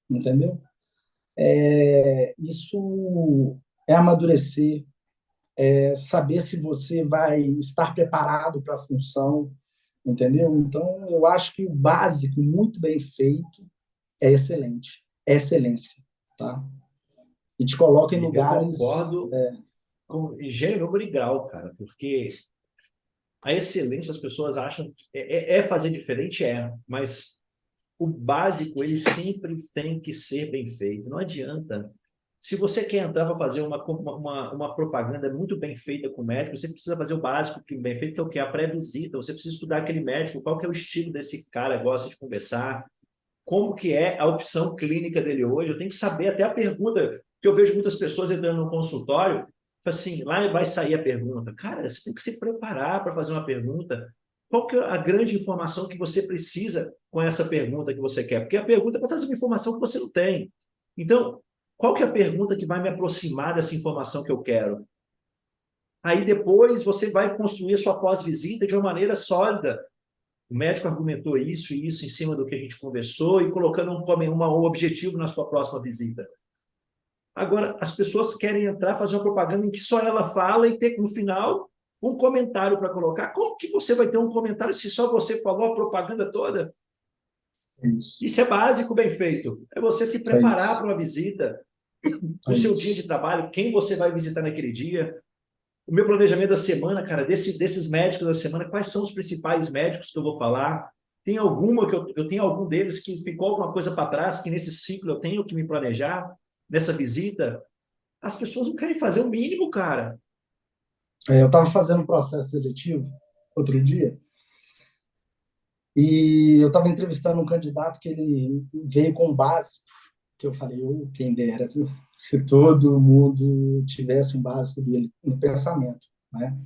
entendeu? Isso é amadurecer, saber se você vai estar preparado para a função, entendeu? Então, eu acho que o básico, muito bem feito, é excelente, é excelência, tá? E te coloca em Eu lugares. concordo com gênero, número e grau, cara, porque a excelência as pessoas acham que é fazer diferente, mas o básico ele sempre tem que ser bem feito. Não adianta. Se você quer entrar para fazer uma propaganda muito bem feita com o médico, você precisa fazer o básico bem feito, que é o que? A pré-visita. Você precisa estudar aquele médico, qual que é o estilo desse cara, gosta de conversar, como que é a opção clínica dele hoje. Eu tenho que saber até a pergunta, que eu vejo muitas pessoas entrando no consultório, assim, lá vai sair a pergunta. Cara, você tem que se preparar para fazer uma pergunta. Qual que é a grande informação que você precisa com essa pergunta que você quer? Porque a pergunta é para trazer uma informação que você não tem. Então, qual que é a pergunta que vai me aproximar dessa informação que eu quero? Aí depois você vai construir a sua pós-visita de uma maneira sólida. O médico argumentou isso e isso em cima do que a gente conversou e colocando um objetivo na sua próxima visita. Agora, as pessoas querem entrar, fazer uma propaganda em que só ela fala e ter no final um comentário para colocar. Como que você vai ter um comentário se só você falou a propaganda toda? É isso, Isso é básico, bem feito. É você se é preparar isso, para uma visita, o é seu dia de isso. trabalho, quem você vai visitar naquele dia. O meu planejamento da semana, cara, desses médicos da semana, quais são os principais médicos que eu vou falar? Tem alguma que eu tenho algum deles que ficou alguma coisa para trás, que nesse ciclo eu tenho que me planejar, nessa visita? As pessoas não querem fazer o mínimo, cara. Eu estava fazendo um processo seletivo outro dia e eu estava entrevistando um candidato que ele veio com básico, que eu falei, oh, quem dera, viu? Se todo mundo tivesse um básico dele no pensamento, né?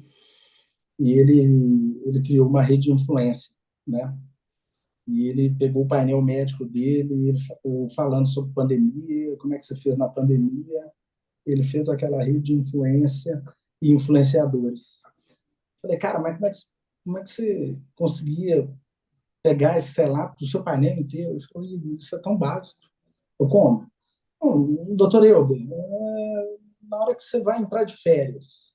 E ele criou uma rede de influência, né? E ele pegou o painel médico dele, e ele falando sobre pandemia, como é que você fez na pandemia. Ele fez aquela rede de influência e influenciadores. Falei, cara, mas como é que você conseguia pegar esse relato do seu painel inteiro? Ele falou, isso é tão básico. Eu como? Doutor Euber, na hora que você vai entrar de férias,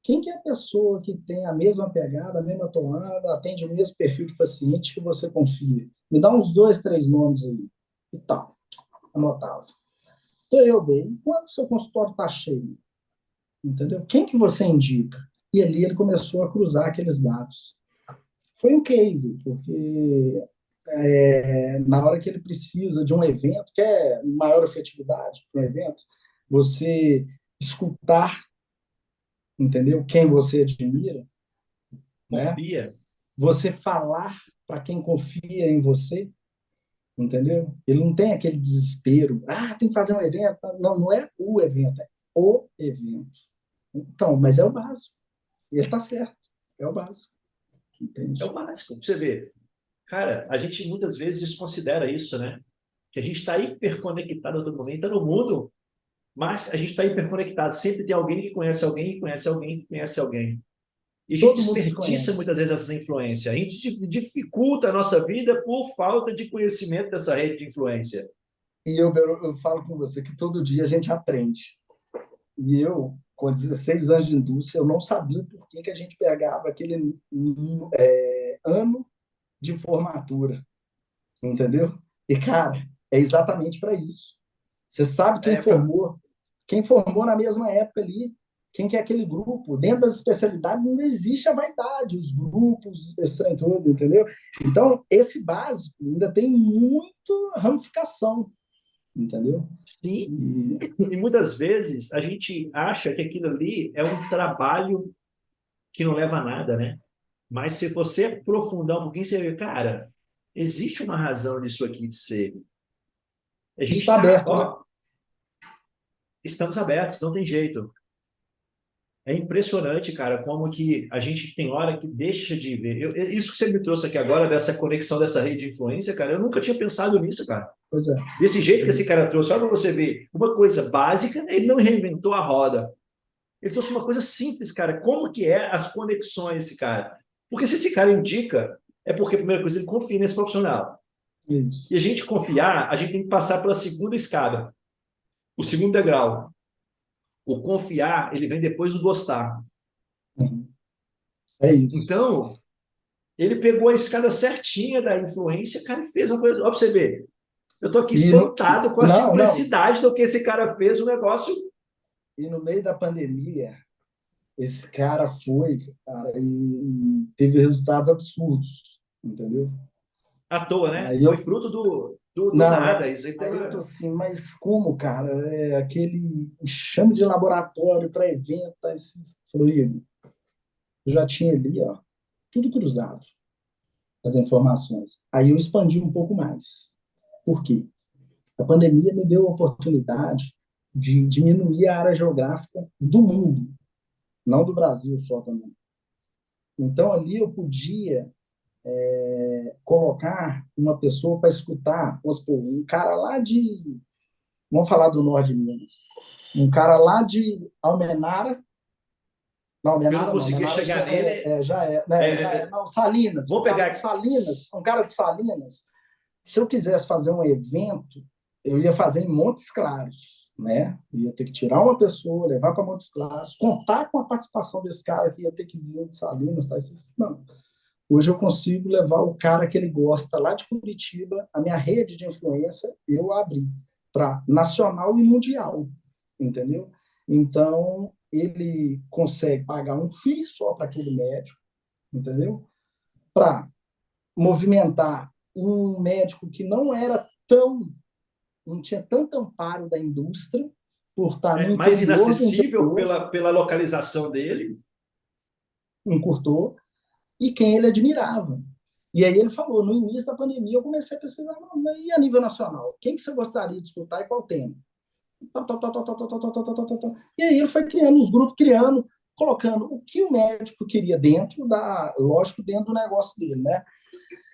quem que é a pessoa que tem a mesma pegada, a mesma toada, atende o mesmo perfil de paciente que você confia? Me dá uns dois, três nomes aí. E tal. Anotava. Então, eu bem, quando seu consultório está cheio, entendeu? Quem que você indica? E ali ele começou a cruzar aqueles dados. Foi um case, porque na hora que ele precisa de um evento, quer maior efetividade para um evento, você escutar, entendeu? Quem você admira, né? Confia. Você falar para quem confia em você, entendeu? Ele não tem aquele desespero, tem que fazer um evento. Não, não é o evento, é o evento. Então, mas é o básico. E ele está certo, é o básico, É o entende? básico. Pra você ver. Cara, a gente muitas vezes desconsidera isso, né? Que a gente está hiperconectado a todo momento, está no mundo, mas a gente está hiperconectado. Sempre tem alguém que conhece alguém, que conhece alguém, que conhece alguém. E a gente Todo mundo se desperdiça conhece. muitas vezes essas influências. A gente dificulta a nossa vida por falta de conhecimento dessa rede de influência. E eu falo com você que todo dia a gente aprende. E eu, com 16 anos de indústria, eu não sabia por que a gente pegava aquele ano de formatura, entendeu? E, cara, é exatamente para isso. Você sabe É, quem formou na mesma época ali. quem que é aquele grupo. Dentro das especialidades não existe a vaidade, os grupos, esse trem todo, entendeu? Então, esse básico ainda tem muito ramificação, entendeu? Sim, E, e muitas vezes a gente acha que aquilo ali é um trabalho que não leva a nada, né? Mas se você aprofundar um pouquinho, você vê, cara, existe uma razão disso aqui de ser. A gente está está, aberto, né? ó, estamos abertos, não tem jeito. É impressionante, cara, como que a gente tem hora que deixa de ver. Isso que você me trouxe aqui agora, dessa conexão dessa rede de influência, cara, eu nunca tinha pensado nisso, cara. Pois é. Desse jeito que esse cara trouxe, só para você ver, uma coisa básica, ele não reinventou a roda. Ele trouxe uma coisa simples, cara. Como que é as conexões, esse cara? Porque se esse cara indica, é porque, a primeira coisa, ele confia nesse profissional. Isso. E a gente confiar, a gente tem que passar pela segunda escada, o segundo degrau. O confiar, ele vem depois do gostar. Uhum. É isso. Então, ele pegou a escada certinha da influência, cara, e fez uma coisa. Ó, pra você ver, eu tô aqui E no, espantado com a não, não. simplicidade do que esse cara fez, o negócio E no meio da pandemia, esse cara foi, cara, e teve resultados absurdos, entendeu? à toa, né? Aí Foi eu, fruto do não, nada. Isso aí aí eu tô foi. assim, mas como, cara? É aquele enxame de laboratório para evento, tá, falou, Igor, eu já tinha ali, ó, tudo cruzado, as informações. Aí eu expandi um pouco mais. Por quê? A pandemia me deu a oportunidade de diminuir a área geográfica do mundo, não do Brasil só também. Então, ali eu podia colocar uma pessoa para escutar, vamos supor, um cara lá de, vamos falar do norte de Minas, um cara lá de Almenara, não, Eu não Almenara não, conseguia Almenara chegar nele. não, Salinas, Vamos um cara de pegar. Salinas, um cara de Salinas, se eu quisesse fazer um evento, eu ia fazer em Montes Claros, né? Eu ia ter que tirar uma pessoa, levar para Montes Claros, contar com a participação desse cara que ia ter que vir de Salinas, tá? Não. Hoje eu consigo levar o cara que ele gosta lá de Curitiba, a minha rede de influência, eu abri para nacional e mundial, entendeu? Então, ele consegue pagar um FII só para aquele médico, entendeu? Para movimentar um médico que não era tão, não tinha tanto amparo da indústria, por estar no Mais interior do inacessível interior, pela localização dele. encurtou, e quem ele admirava. E aí ele falou, no início da pandemia, eu comecei a pesquisar, e a nível nacional? Quem que você gostaria de escutar e qual tema? E aí ele foi criando os grupos, criando, colocando o que o médico queria dentro da, lógico, dentro do negócio dele, né?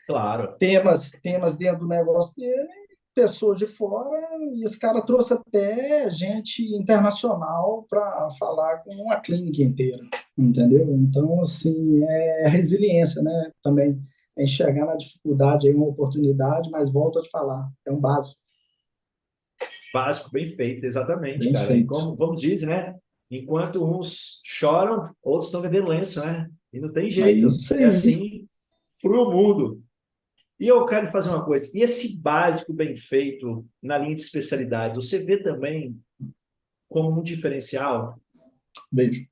Claro. Temas dentro do negócio dele, pessoas de fora, e esse cara trouxe até gente internacional para falar com uma clínica inteira, entendeu? Então, assim, é resiliência, né? Também é enxergar na dificuldade aí uma oportunidade, mas volto a te falar, é um básico, Básico, bem feito, exatamente, bem cara. E feito. como diz, né? Enquanto uns choram, outros estão vendendo lenço, né? E não tem É jeito. isso É aí. assim, frio o mundo. E eu quero fazer uma coisa. E esse básico bem feito na linha de especialidade, você vê também como um diferencial? Beijo.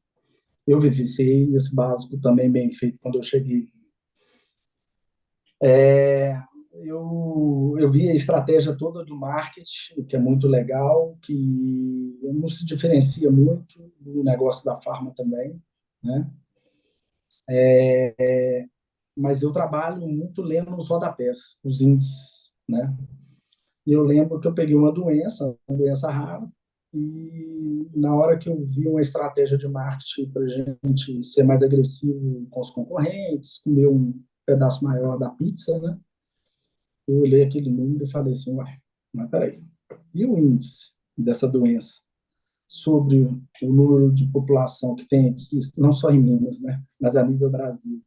Eu vivenciei esse básico também bem feito quando eu cheguei. Eu vi a estratégia toda do marketing, que é muito legal, que não se diferencia muito do negócio da farma também, né? Mas eu trabalho muito lendo os rodapés, os índices, né? E eu lembro que eu peguei uma doença rara, e na hora que eu vi uma estratégia de marketing para a gente ser mais agressivo com os concorrentes, comer um pedaço maior da pizza, né? Eu olhei aquele número e falei assim, uai, mas peraí, e o índice dessa doença sobre o número de população que tem aqui, não só em Minas, né, mas a nível Brasil?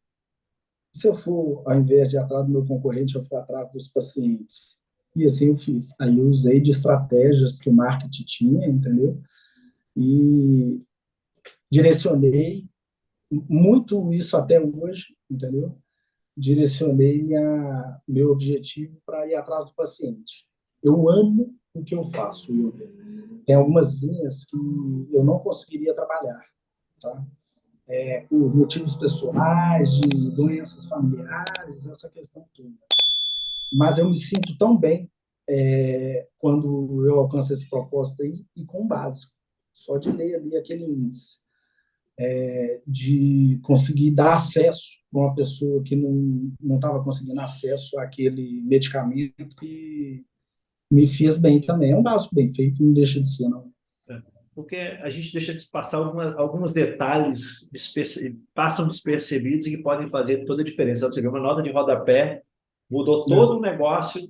Se eu for, ao invés de ir atrás do meu concorrente, eu for atrás dos pacientes. E assim eu fiz. Aí eu usei de estratégias que o marketing tinha, entendeu? E direcionei muito isso até hoje, entendeu? Direcionei meu objetivo para ir atrás do paciente. Eu amo o que eu faço, Wilber. Tem algumas linhas que eu não conseguiria trabalhar, tá? Por motivos pessoais, de doenças familiares, essa questão toda. Mas eu me sinto tão bem quando eu alcanço esse propósito aí, e com o básico, só de ler ali aquele índice, de conseguir dar acesso para uma pessoa que não estava conseguindo acesso àquele medicamento, que me fez bem também. É um básico bem feito, não deixa de ser, não. Porque a gente deixa de passar alguns detalhes, passam despercebidos e que podem fazer toda a diferença. Você vê uma nota de rodapé, mudou todo o negócio,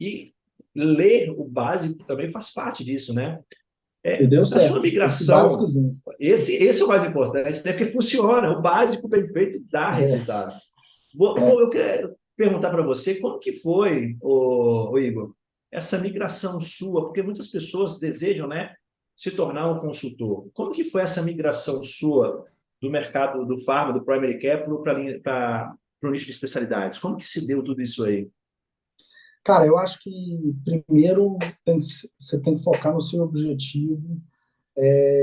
e ler o básico também faz parte disso, né? E deu Na sua certo, esse migração, básicozinho. esse é o mais importante, né? Porque funciona, o básico bem feito dá resultado. Eu queria perguntar para você como que foi, o Igor, essa migração sua, porque muitas pessoas desejam, né, se tornar um consultor. Como que foi essa migração sua do mercado do pharma, do primary care, para o nicho de especialidades? Como que se deu tudo isso aí? Cara, eu acho que primeiro você tem que focar no seu objetivo.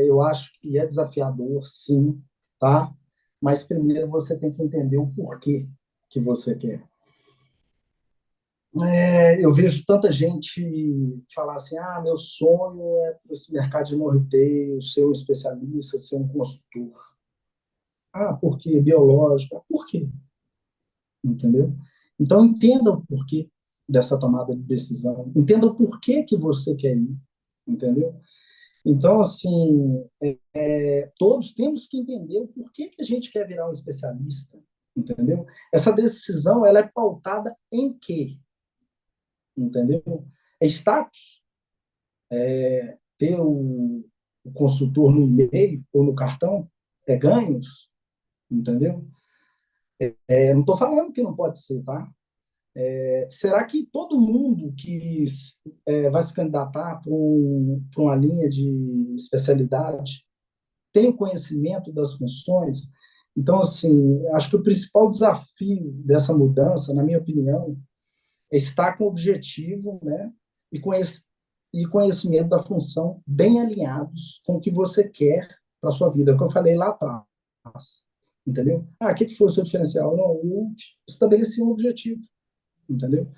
Eu acho que é desafiador, sim, tá? Mas primeiro você tem que entender o porquê que você quer. Eu vejo tanta gente falar assim: ah, meu sonho é para esse mercado de no-retail, ser um especialista, ser um consultor. Ah, por quê? Biológico. Ah, por quê? Entendeu? Então, entenda o porquê dessa tomada de decisão. Entenda o porquê que você quer ir. Entendeu? Então, assim, todos temos que entender o porquê que a gente quer virar um especialista. Entendeu? Essa decisão, ela é pautada em quê? Entendeu? É status. Ter o consultor no e-mail ou no cartão é ganhos, entendeu? Não estou falando que não pode ser, tá? Será que todo mundo que vai se candidatar para uma linha de especialidade tem o conhecimento das funções? Então, assim, acho que o principal desafio dessa mudança, na minha opinião, é estar com o objetivo, né, e, e conhecimento da função bem alinhados com o que você quer para a sua vida. É o que eu falei lá atrás. Entendeu? Ah, o que foi o seu diferencial? Não, eu estabeleci um objetivo. Entendeu?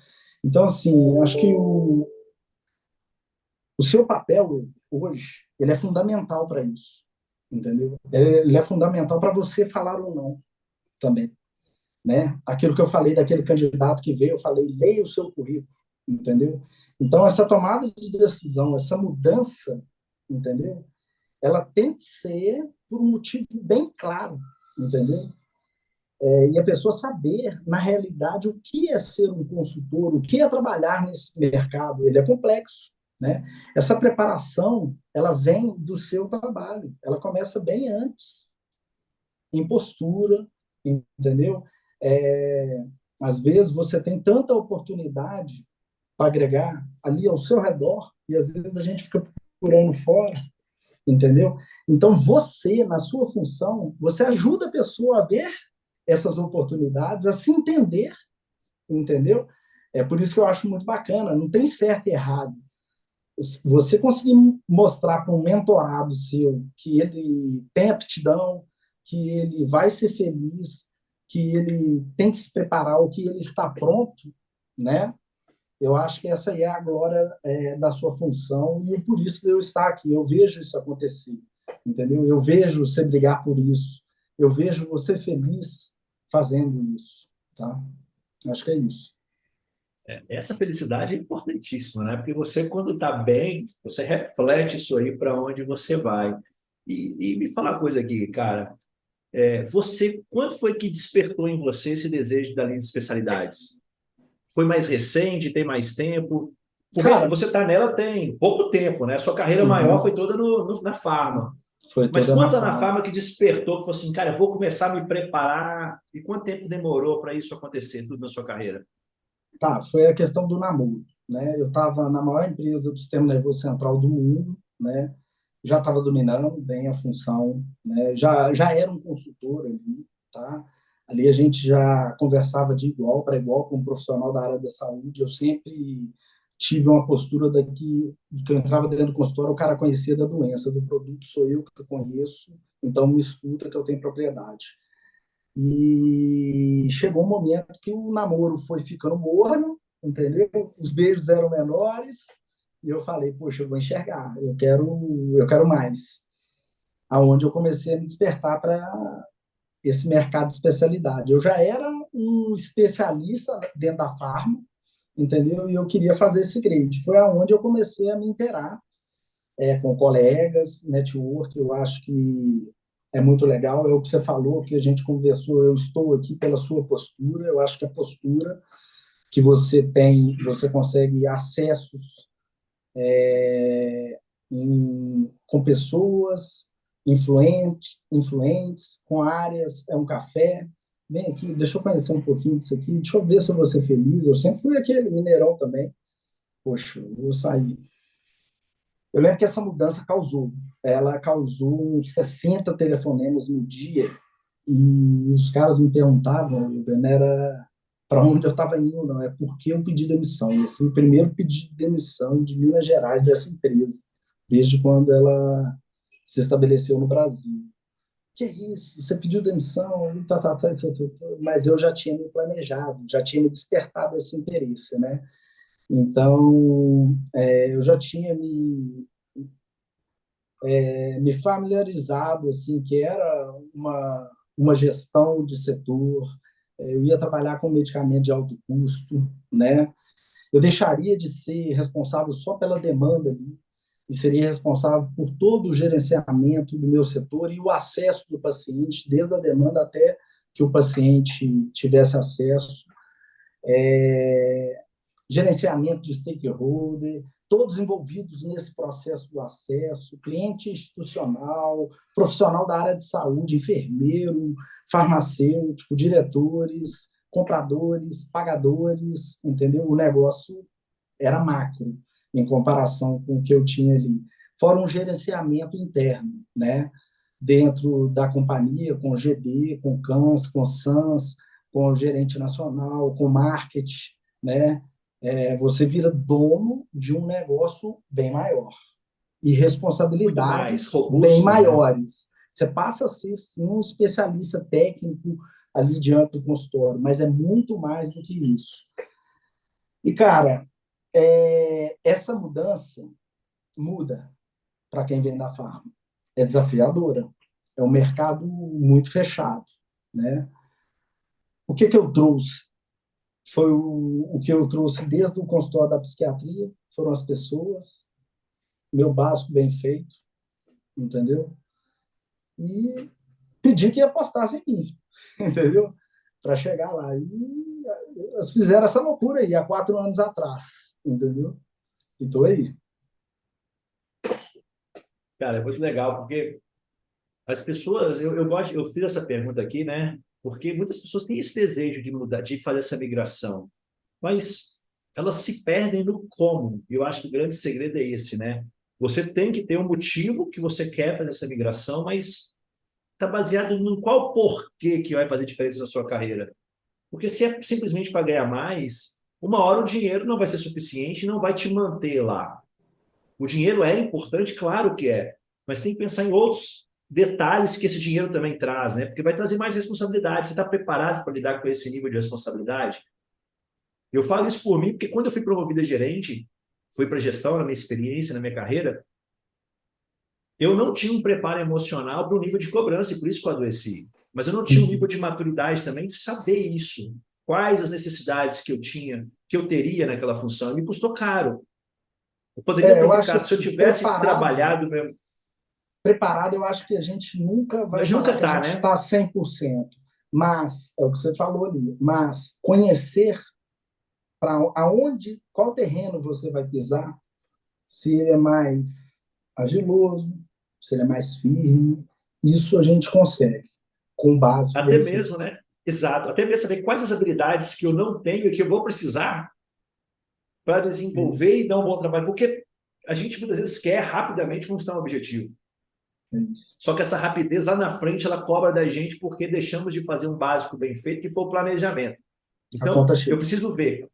Então, assim, acho que o seu papel hoje, ele é fundamental para isso. Entendeu? Ele é fundamental para você falar ou não também. Né? Aquilo que eu falei daquele candidato que veio, eu falei, leia o seu currículo, entendeu? Então, essa tomada de decisão, essa mudança, entendeu? Ela tem que ser por um motivo bem claro, entendeu? E a pessoa saber, na realidade, o que é ser um consultor, o que é trabalhar nesse mercado. Ele é complexo, né? Essa preparação, ela vem do seu trabalho, ela começa bem antes, em postura, entendeu? É, Às vezes você tem tanta oportunidade para agregar ali ao seu redor e às vezes a gente fica procurando fora, entendeu? Então você, na sua função, você ajuda a pessoa a ver essas oportunidades, a se entender, entendeu? É por isso que eu acho muito bacana, não tem certo e errado. Você conseguir mostrar para um mentorado seu que ele tem aptidão, que ele vai ser feliz, que ele tem que se preparar, ou que ele está pronto, né? Eu acho que essa é a glória da sua função e por isso eu estar aqui. Eu vejo isso acontecer, entendeu? Eu vejo você brigar por isso. Eu vejo você feliz fazendo isso, tá? Acho que é isso. Essa felicidade é importantíssima, né? Porque você, quando está bem, você reflete isso aí para onde você vai. E me fala uma coisa aqui, cara. Quando foi que despertou em você esse desejo da linha de especialidades? Foi mais recente, tem mais tempo? Porque Cara, você está nela tem pouco tempo, né? Sua carreira maior uhum, foi toda na Pharma. foi Mas toda na quando na fala. Pharma que despertou, que falou assim, cara, eu vou começar a me preparar. E quanto tempo demorou para isso acontecer, tudo na sua carreira? Tá, foi a questão do namoro, né? Eu estava na maior empresa do sistema nervoso central do mundo, né? Já estava dominando bem a função, né? Já era um consultor ali, tá? Ali a gente já conversava de igual para igual com um profissional da área da saúde. Eu sempre tive uma postura daqui, que eu entrava dentro do consultório, o cara conhecia da doença, do produto sou eu que conheço, então me escuta que eu tenho propriedade. E chegou um momento que o namoro foi ficando morno, entendeu? Os beijos eram menores, e eu falei, poxa, eu vou enxergar, eu quero mais. Aonde eu comecei a me despertar para esse mercado de especialidade. Eu já era um especialista dentro da farma, entendeu? E eu queria fazer esse grade. Foi aonde eu comecei a me interar com colegas, network, eu acho que é muito legal. É o que você falou, que a gente conversou, eu estou aqui pela sua postura, eu acho que a postura que você tem, você consegue acessos com pessoas influentes, com áreas, é um café. Vem aqui, deixa eu conhecer um pouquinho disso aqui, deixa eu ver se eu vou ser feliz. Eu sempre fui aquele mineirão também. Poxa, eu vou sair. Eu lembro que essa mudança ela causou uns 60 telefonemas no dia, e os caras me perguntavam, não era para onde eu estava indo, não, é porque eu pedi demissão. Eu fui o primeiro pedido de demissão de Minas Gerais dessa empresa, desde quando ela se estabeleceu no Brasil. Que isso? Você pediu demissão? Mas eu já tinha me planejado, já tinha me despertado esse interesse, né? Então, eu já tinha me familiarizado, assim, que era uma gestão de setor. Eu ia trabalhar com medicamento de alto custo, né? Eu deixaria de ser responsável só pela demanda ali, e seria responsável por todo o gerenciamento do meu setor e o acesso do paciente, desde a demanda até que o paciente tivesse acesso, gerenciamento de stakeholder, todos envolvidos nesse processo do acesso, cliente institucional, profissional da área de saúde, enfermeiro, farmacêutico, diretores, compradores, pagadores, entendeu? O negócio era macro em comparação com o que eu tinha ali. Fora um gerenciamento interno, né? Dentro da companhia, com GD, com CANS, com SANS, com o gerente nacional, com marketing, né? Você vira dono de um negócio bem maior e Muito mais responsabilidades bem robusto, né? maiores. Você passa a ser, sim, um especialista técnico ali diante do consultório, mas é muito mais do que isso. E, cara, essa mudança muda para quem vem da farma. É desafiadora. É um mercado muito fechado, né? O que eu trouxe? Foi o que eu trouxe desde o consultório da psiquiatria, foram as pessoas, meu básico bem feito, entendeu? E pedi que apostasse em mim, entendeu? Para chegar lá. E eles fizeram essa loucura aí, há 4 anos atrás, entendeu? E tô aí. Cara, é muito legal, porque as pessoas, eu gosto, eu fiz essa pergunta aqui, né? Porque muitas pessoas têm esse desejo de mudar, de fazer essa migração, mas elas se perdem no como. E eu acho que o grande segredo é esse, né? Você tem que ter um motivo que você quer fazer essa migração, mas está baseado em qual porquê que vai fazer diferença na sua carreira. Porque se é simplesmente para ganhar mais, uma hora o dinheiro não vai ser suficiente e não vai te manter lá. O dinheiro é importante, claro que é, mas tem que pensar em outros detalhes que esse dinheiro também traz, né? Porque vai trazer mais responsabilidade. Você está preparado para lidar com esse nível de responsabilidade? Eu falo isso por mim, porque quando eu fui promovido a gerente, fui para gestão na minha experiência, na minha carreira, eu não tinha um preparo emocional para o nível de cobrança, e por isso que eu adoeci. Mas eu não tinha um nível de maturidade também de saber isso. Quais as necessidades que eu tinha, que eu teria naquela função. E me custou caro. Eu poderia ter Eu acho ficado, se eu assim, tivesse trabalhado mesmo. preparado, eu acho que a gente nunca vai Mas falar nunca que a tá, gente né? está 100%. Mas, é o que você falou ali, mas conhecer para aonde, qual terreno você vai pisar, se ele é mais agiloso, se ele é mais firme, isso a gente consegue, com o básico Até bem feito. mesmo, né? Exato. Até mesmo saber quais as habilidades que eu não tenho e que eu vou precisar para É isso, desenvolver e dar um bom trabalho. Porque a gente muitas vezes quer rapidamente conquistar um objetivo. é isso. Só que essa rapidez lá na frente ela cobra da gente porque deixamos de fazer um básico bem feito, que foi o planejamento. A conta Então, eu chega. preciso ver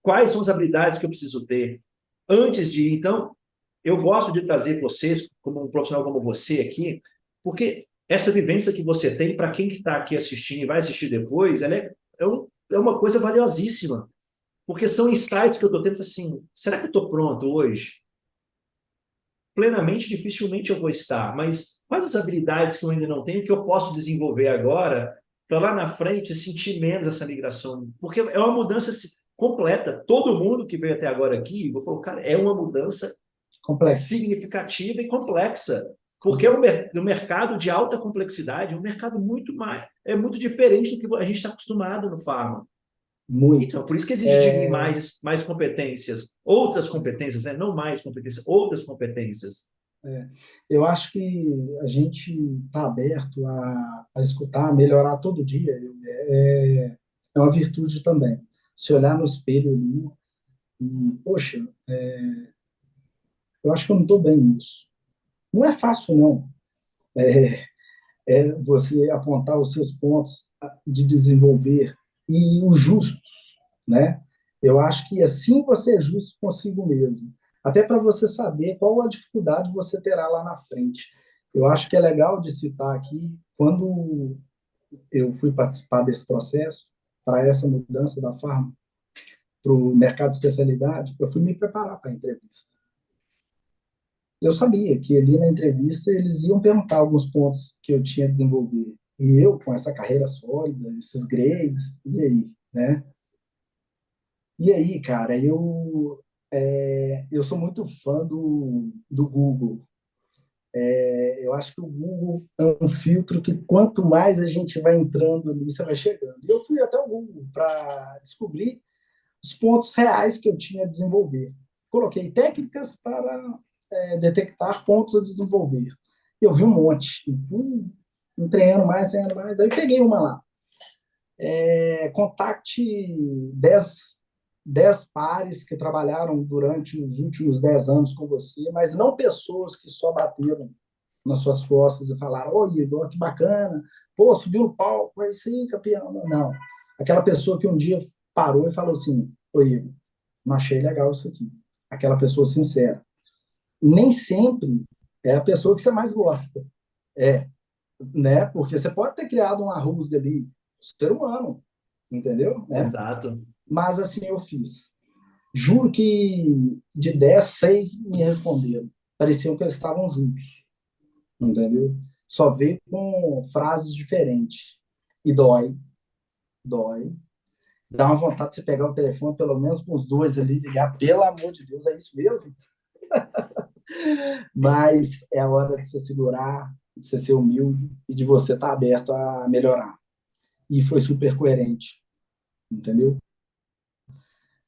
quais são as habilidades que eu preciso ter antes de ir. Então, eu gosto de trazer vocês, como um profissional como você aqui, porque essa vivência que você tem, para quem está aqui assistindo e vai assistir depois, ela é uma coisa valiosíssima. Porque são insights que eu estou tendo, assim, será que eu estou pronto hoje? Plenamente, dificilmente eu vou estar, mas quais as habilidades que eu ainda não tenho que eu posso desenvolver agora para lá na frente sentir menos essa migração? Porque é uma mudança completa. Todo mundo que veio até agora aqui, vou falar, cara, é uma mudança Complexo. significativa e complexa. Porque é um mercado de alta complexidade, um mercado muito mais, é muito diferente do que a gente está acostumado no farma. Muito. Então, por isso que exige de mim mais competências, outras competências, né? Não mais competências, outras competências. Eu acho que a gente está aberto a escutar, a melhorar todo dia. É uma virtude também. Se olhar no espelho ali e, poxa, eu acho que eu não estou bem nisso. Não é fácil, não. É você apontar os seus pontos de desenvolver e os justos, né? Eu acho que assim você é justo consigo mesmo. Até para você saber qual a dificuldade você terá lá na frente. Eu acho que é legal de citar aqui, quando eu fui participar desse processo, para essa mudança da farma para o mercado de especialidade, eu fui me preparar para a entrevista. Eu sabia que ali na entrevista eles iam perguntar alguns pontos que eu tinha a desenvolver. E eu, com essa carreira sólida, esses grades, e aí, né? E aí, cara, eu sou muito fã do Google. Eu acho que o Google é um filtro que quanto mais a gente vai entrando ali, você vai chegando. E eu fui até o Google para descobrir os pontos reais que eu tinha a desenvolver. Coloquei técnicas para detectar pontos a desenvolver. Eu vi um monte, e fui treinando mais. Aí peguei uma lá. Contacte 10 pares que trabalharam durante os últimos 10 anos com você, mas não pessoas que só bateram nas suas costas e falaram: Ô, Igor, que bacana, pô, subiu no palco, é isso aí, campeão. Não. Aquela pessoa que um dia parou e falou assim: Ô, Igor, não achei legal isso aqui. Aquela pessoa sincera. Nem sempre é a pessoa que você mais gosta. É, né? Porque você pode ter criado uma rusga ali, ser humano, entendeu? Né? Exato. Mas assim eu fiz. Juro que de 10 6 me responderam. Pareciam que eles estavam juntos, entendeu? Só veio com frases diferentes. E dói, dói. Dá uma vontade de você pegar o telefone, pelo menos com os dois ali, ligar, pelo amor de Deus, é isso mesmo? Mas é a hora de você segurar, de você ser humilde e de você estar aberto a melhorar. E foi super coerente, entendeu?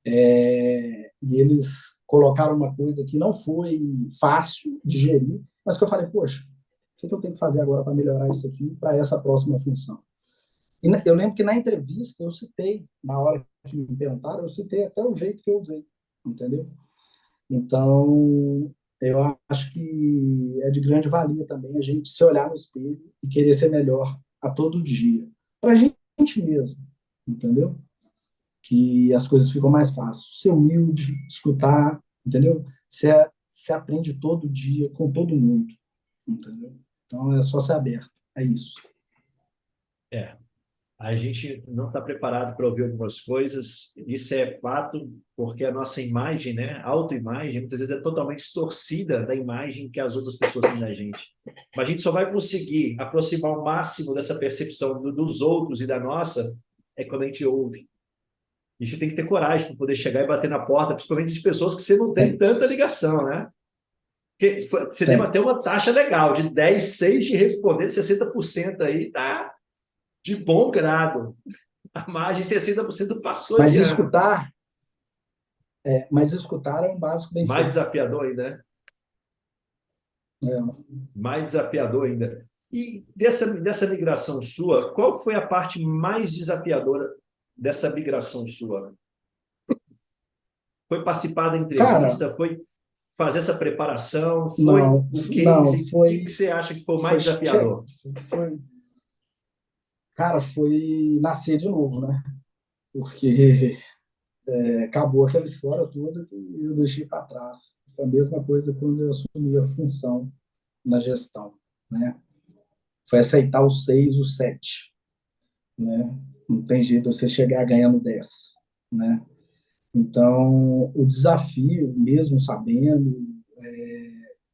E eles colocaram uma coisa que não foi fácil de gerir, mas que eu falei, poxa, o que eu tenho que fazer agora para melhorar isso aqui para essa próxima função? E eu lembro que na entrevista eu citei, na hora que me perguntaram, eu citei até o jeito que eu usei, entendeu? Então, eu acho que é de grande valia também a gente se olhar no espelho e querer ser melhor a todo dia. Para a gente mesmo, entendeu? Que as coisas ficam mais fáceis. Ser humilde, escutar, entendeu? Você aprende todo dia com todo mundo, entendeu? Então é só ser aberto, é isso. É. A gente não está preparado para ouvir algumas coisas, isso é fato, porque a nossa imagem, né, a autoimagem, muitas vezes é totalmente distorcida da imagem que as outras pessoas têm da gente. Mas a gente só vai conseguir aproximar o máximo dessa percepção dos outros e da nossa é quando a gente ouve. E você tem que ter coragem para poder chegar e bater na porta, principalmente de pessoas que você não tem Tem, tanta ligação, né? Porque você deve tem. ter uma taxa legal, de 10 6 de responder, 60% aí tá de bom grado. A margem 60% passou de Mas ano. escutar, mas escutar é um básico bem Mais feito. desafiador ainda, né? É, Mais desafiador ainda. E dessa migração sua, qual foi a parte mais desafiadora dessa migração sua? Foi participar da cara, entrevista? Foi fazer essa preparação? Foi não, o não, case? O que você acha que foi o foi, mais desafiador? foi, cara, foi nascer de novo, né? Porque acabou aquela história toda que eu deixei para trás. Foi a mesma coisa quando eu assumi a função na gestão, né? foi aceitar o 6, o 7, né? Não tem jeito de você chegar ganhando 10, né? Então, o desafio, mesmo sabendo,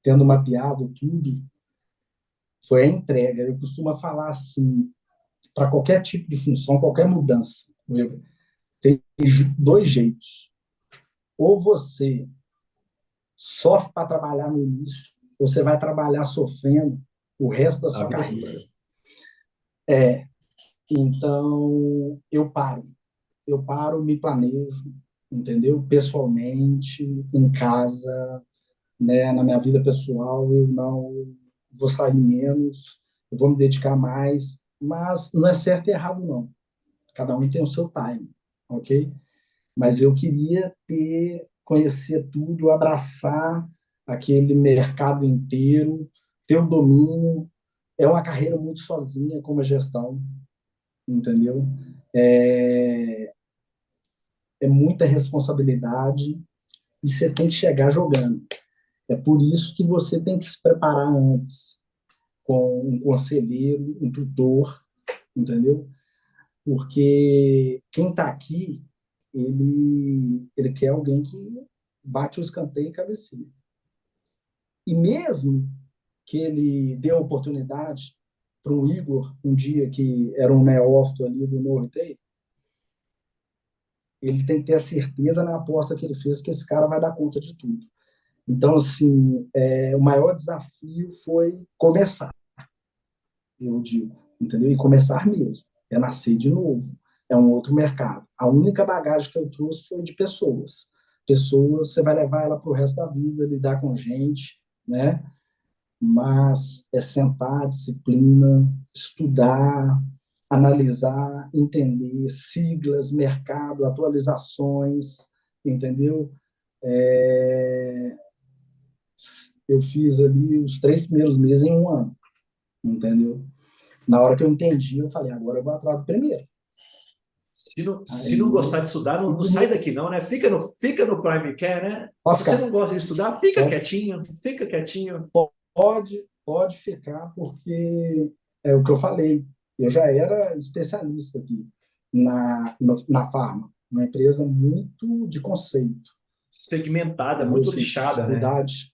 tendo mapeado tudo, foi a entrega. Eu costumo falar assim, para qualquer tipo de função, qualquer mudança, tem dois jeitos. Ou você sofre para trabalhar no início, ou você vai trabalhar sofrendo o resto da sua carreira. Então, eu paro, me planejo, entendeu? Pessoalmente, em casa, né? Na minha vida pessoal, eu não vou sair menos, eu vou me dedicar mais, mas não é certo e errado, não. Cada um tem o seu time, ok? Mas eu queria conhecer tudo, abraçar aquele mercado inteiro, ter o domínio. É uma carreira muito sozinha como a gestão, entendeu? É, é muita responsabilidade e você tem que chegar jogando. É por isso que você tem que se preparar antes, com um conselheiro, um tutor, entendeu? Porque quem está aqui, ele quer alguém que bate o escanteio e cabeceia. E mesmo que ele dê a oportunidade para um Igor, um dia que era um neófito ali do Norte, ele tem que ter a certeza na aposta que ele fez que esse cara vai dar conta de tudo. Então, assim, o maior desafio foi começar, eu digo, entendeu? E começar mesmo. É nascer de novo. É um outro mercado. A única bagagem que eu trouxe foi de pessoas. Pessoas, você vai levar ela para o resto da vida, lidar com gente, né? Mas é sentar, disciplina, estudar, analisar, entender siglas, mercado, atualizações, entendeu? É, eu fiz ali os 3 primeiros meses em um ano, entendeu? Na hora que eu entendi, eu falei, agora eu vou atrás do primeiro. Se não gostar de estudar, não sai daqui não, né? Fica no Prime Care, né? Pode Se você ficar. não gosta de estudar, fica Pode, quietinho, fica quietinho. pode ficar, porque é o que eu falei. Eu já era especialista aqui na Farma, uma empresa muito de conceito. Segmentada, Entendeu? muito lixada, né? Dificuldade.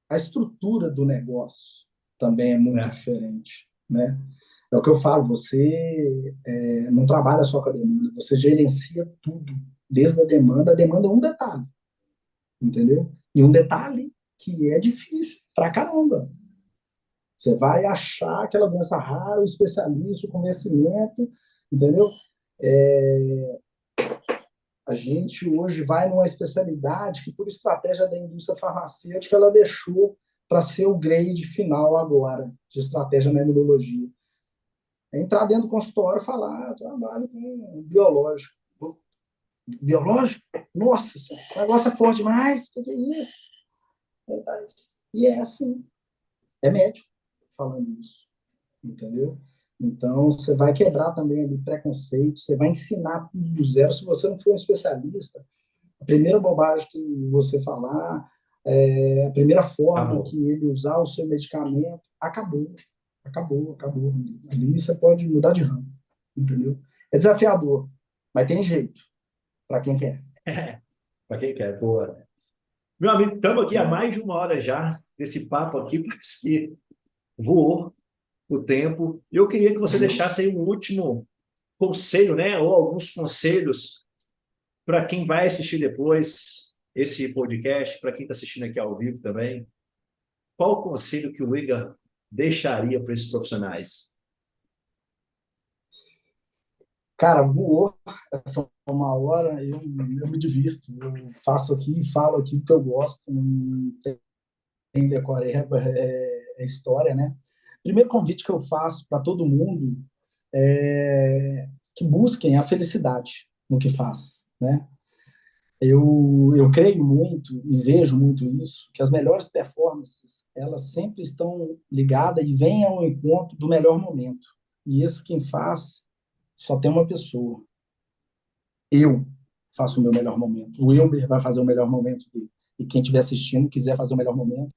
A estrutura do negócio também é muito É. diferente, né? É o que eu falo, você não trabalha só com a demanda, você gerencia tudo, desde a demanda é um detalhe, entendeu? E um detalhe que é difícil pra caramba. Você vai achar aquela doença rara, o especialista, o conhecimento, entendeu? É, a gente hoje vai numa especialidade que, por estratégia da indústria farmacêutica, ela deixou para ser o grade final agora, de estratégia na imunologia. É entrar dentro do consultório e falar, eu trabalho com biológico. Biológico? Nossa, esse negócio é forte demais, o que é isso? E é assim, é médico falando isso, entendeu? Então, você vai quebrar também ali preconceito, você vai ensinar tudo do zero. Se você não for um especialista, a primeira bobagem que você falar, a primeira forma Acabou. que ele usar o seu medicamento, acabou. Acabou, acabou. Ali você pode mudar de ramo, entendeu? É desafiador, mas tem jeito para quem quer. Para quem quer, boa. Meu amigo, estamos aqui há Né? mais de uma hora já desse papo aqui, parece que voou o tempo. Eu queria que você deixasse aí um último conselho, né? Ou alguns conselhos para quem vai assistir depois esse podcast, para quem está assistindo aqui ao vivo também. Qual o conselho que o Igor deixaria para esses profissionais? Cara, voou essa uma hora, eu me divirto. Eu faço aqui, falo aqui o que eu gosto, não tem decoreba, é história, né? Primeiro convite que eu faço para todo mundo é que busquem a felicidade no que faz, né? Eu creio muito e vejo muito isso, que as melhores performances, elas sempre estão ligadas e vêm ao encontro do melhor momento. E esse quem faz só tem uma pessoa. Eu faço o meu melhor momento. O Wilber vai fazer o melhor momento dele. E quem estiver assistindo, quiser fazer o melhor momento,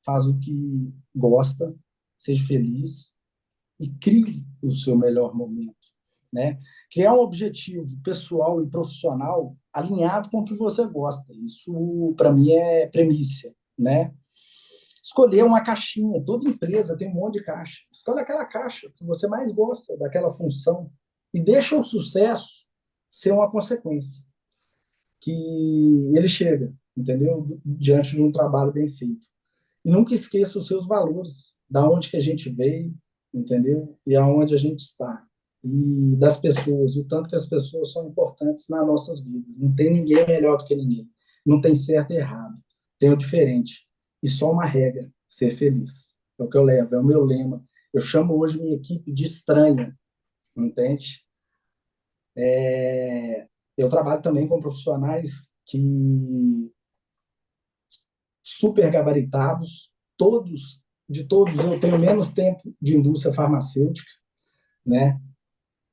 faz o que gosta, seja feliz e crie o seu melhor momento, né? Criar um objetivo pessoal e profissional alinhado com o que você gosta. Isso, para mim, é premissa, né? Escolher uma caixinha. Toda empresa tem um monte de caixa. Escolhe aquela caixa que você mais gosta daquela função e deixa o sucesso ser uma consequência que ele chega, entendeu? Diante de um trabalho bem feito. E nunca esqueça os seus valores, da onde que a gente veio, entendeu? E aonde a gente está. E das pessoas, o tanto que as pessoas são importantes nas nossas vidas. Não tem ninguém melhor do que ninguém. Não tem certo e errado. Tem o diferente. E só uma regra, ser feliz. É o que eu levo, é o meu lema. Eu chamo hoje minha equipe de estranha, entende? Eu trabalho também com profissionais que super gabaritados, de todos eu tenho menos tempo de indústria farmacêutica, né?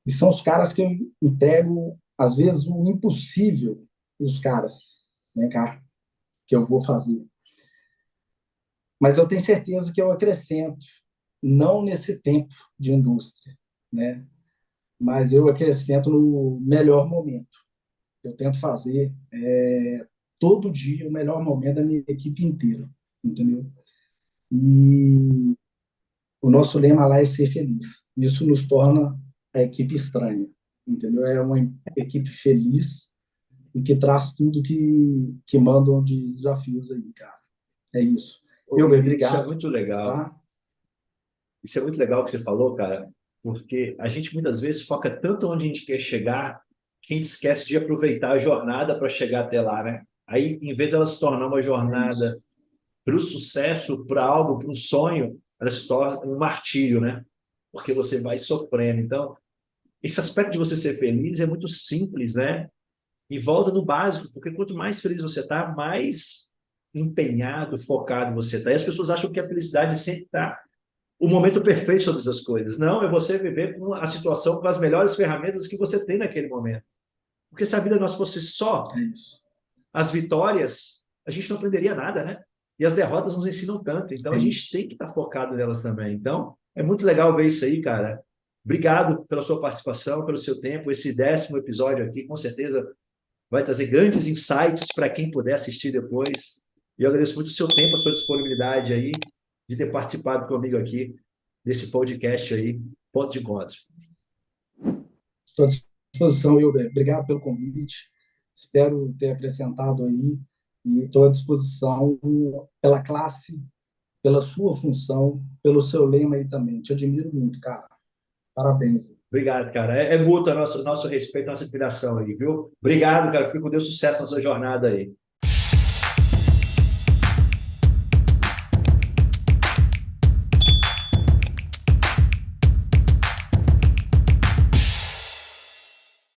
E são os caras que eu entrego, às vezes, o impossível dos caras, né, cara, que eu vou fazer. Mas eu tenho certeza que eu acrescento, não nesse tempo de indústria, né? Mas eu acrescento no melhor momento. Eu tento fazer todo dia o melhor momento da minha equipe inteira, entendeu? E o nosso lema lá é ser feliz. Isso nos torna a equipe estranha, entendeu? É uma equipe feliz e que traz tudo que mandam de desafios aí, cara. É isso. Isso é Obrigado, muito legal. tá? Isso é muito legal que você falou, cara, porque a gente muitas vezes foca tanto onde a gente quer chegar que a gente esquece de aproveitar a jornada para chegar até lá, né? Aí, em vez dela se tornar uma É isso. jornada para o sucesso, para algo, para um sonho, ela se torna um martírio, né? Porque você vai sofrendo. Então, esse aspecto de você ser feliz é muito simples, né? E volta no básico, porque quanto mais feliz você está, mais empenhado, focado você está. E as pessoas acham que a felicidade é sempre estar o momento perfeito de todas as coisas. Não, é você viver com a situação com as melhores ferramentas que você tem naquele momento. Porque se a vida nós fosse É só isso. as vitórias, a gente não aprenderia nada, né? E as derrotas nos ensinam tanto. Então É a gente isso. tem que estar focado nelas também. Então é muito legal ver isso aí, cara. Obrigado pela sua participação, pelo seu tempo. Esse 10º episódio aqui, com certeza, vai trazer grandes insights para quem puder assistir depois. E eu agradeço muito o seu tempo, a sua disponibilidade aí de ter participado comigo aqui desse podcast aí, Ponto de Encontro. Estou à disposição, Wilber. Obrigado pelo convite. Espero ter acrescentado aí e estou à disposição pela classe, pela sua função, pelo seu lema aí também. Te admiro muito, cara. Parabéns. Obrigado, cara. É mútuo nosso respeito, nossa admiração aí, viu? Obrigado, cara. Fique com Deus, sucesso na sua jornada aí.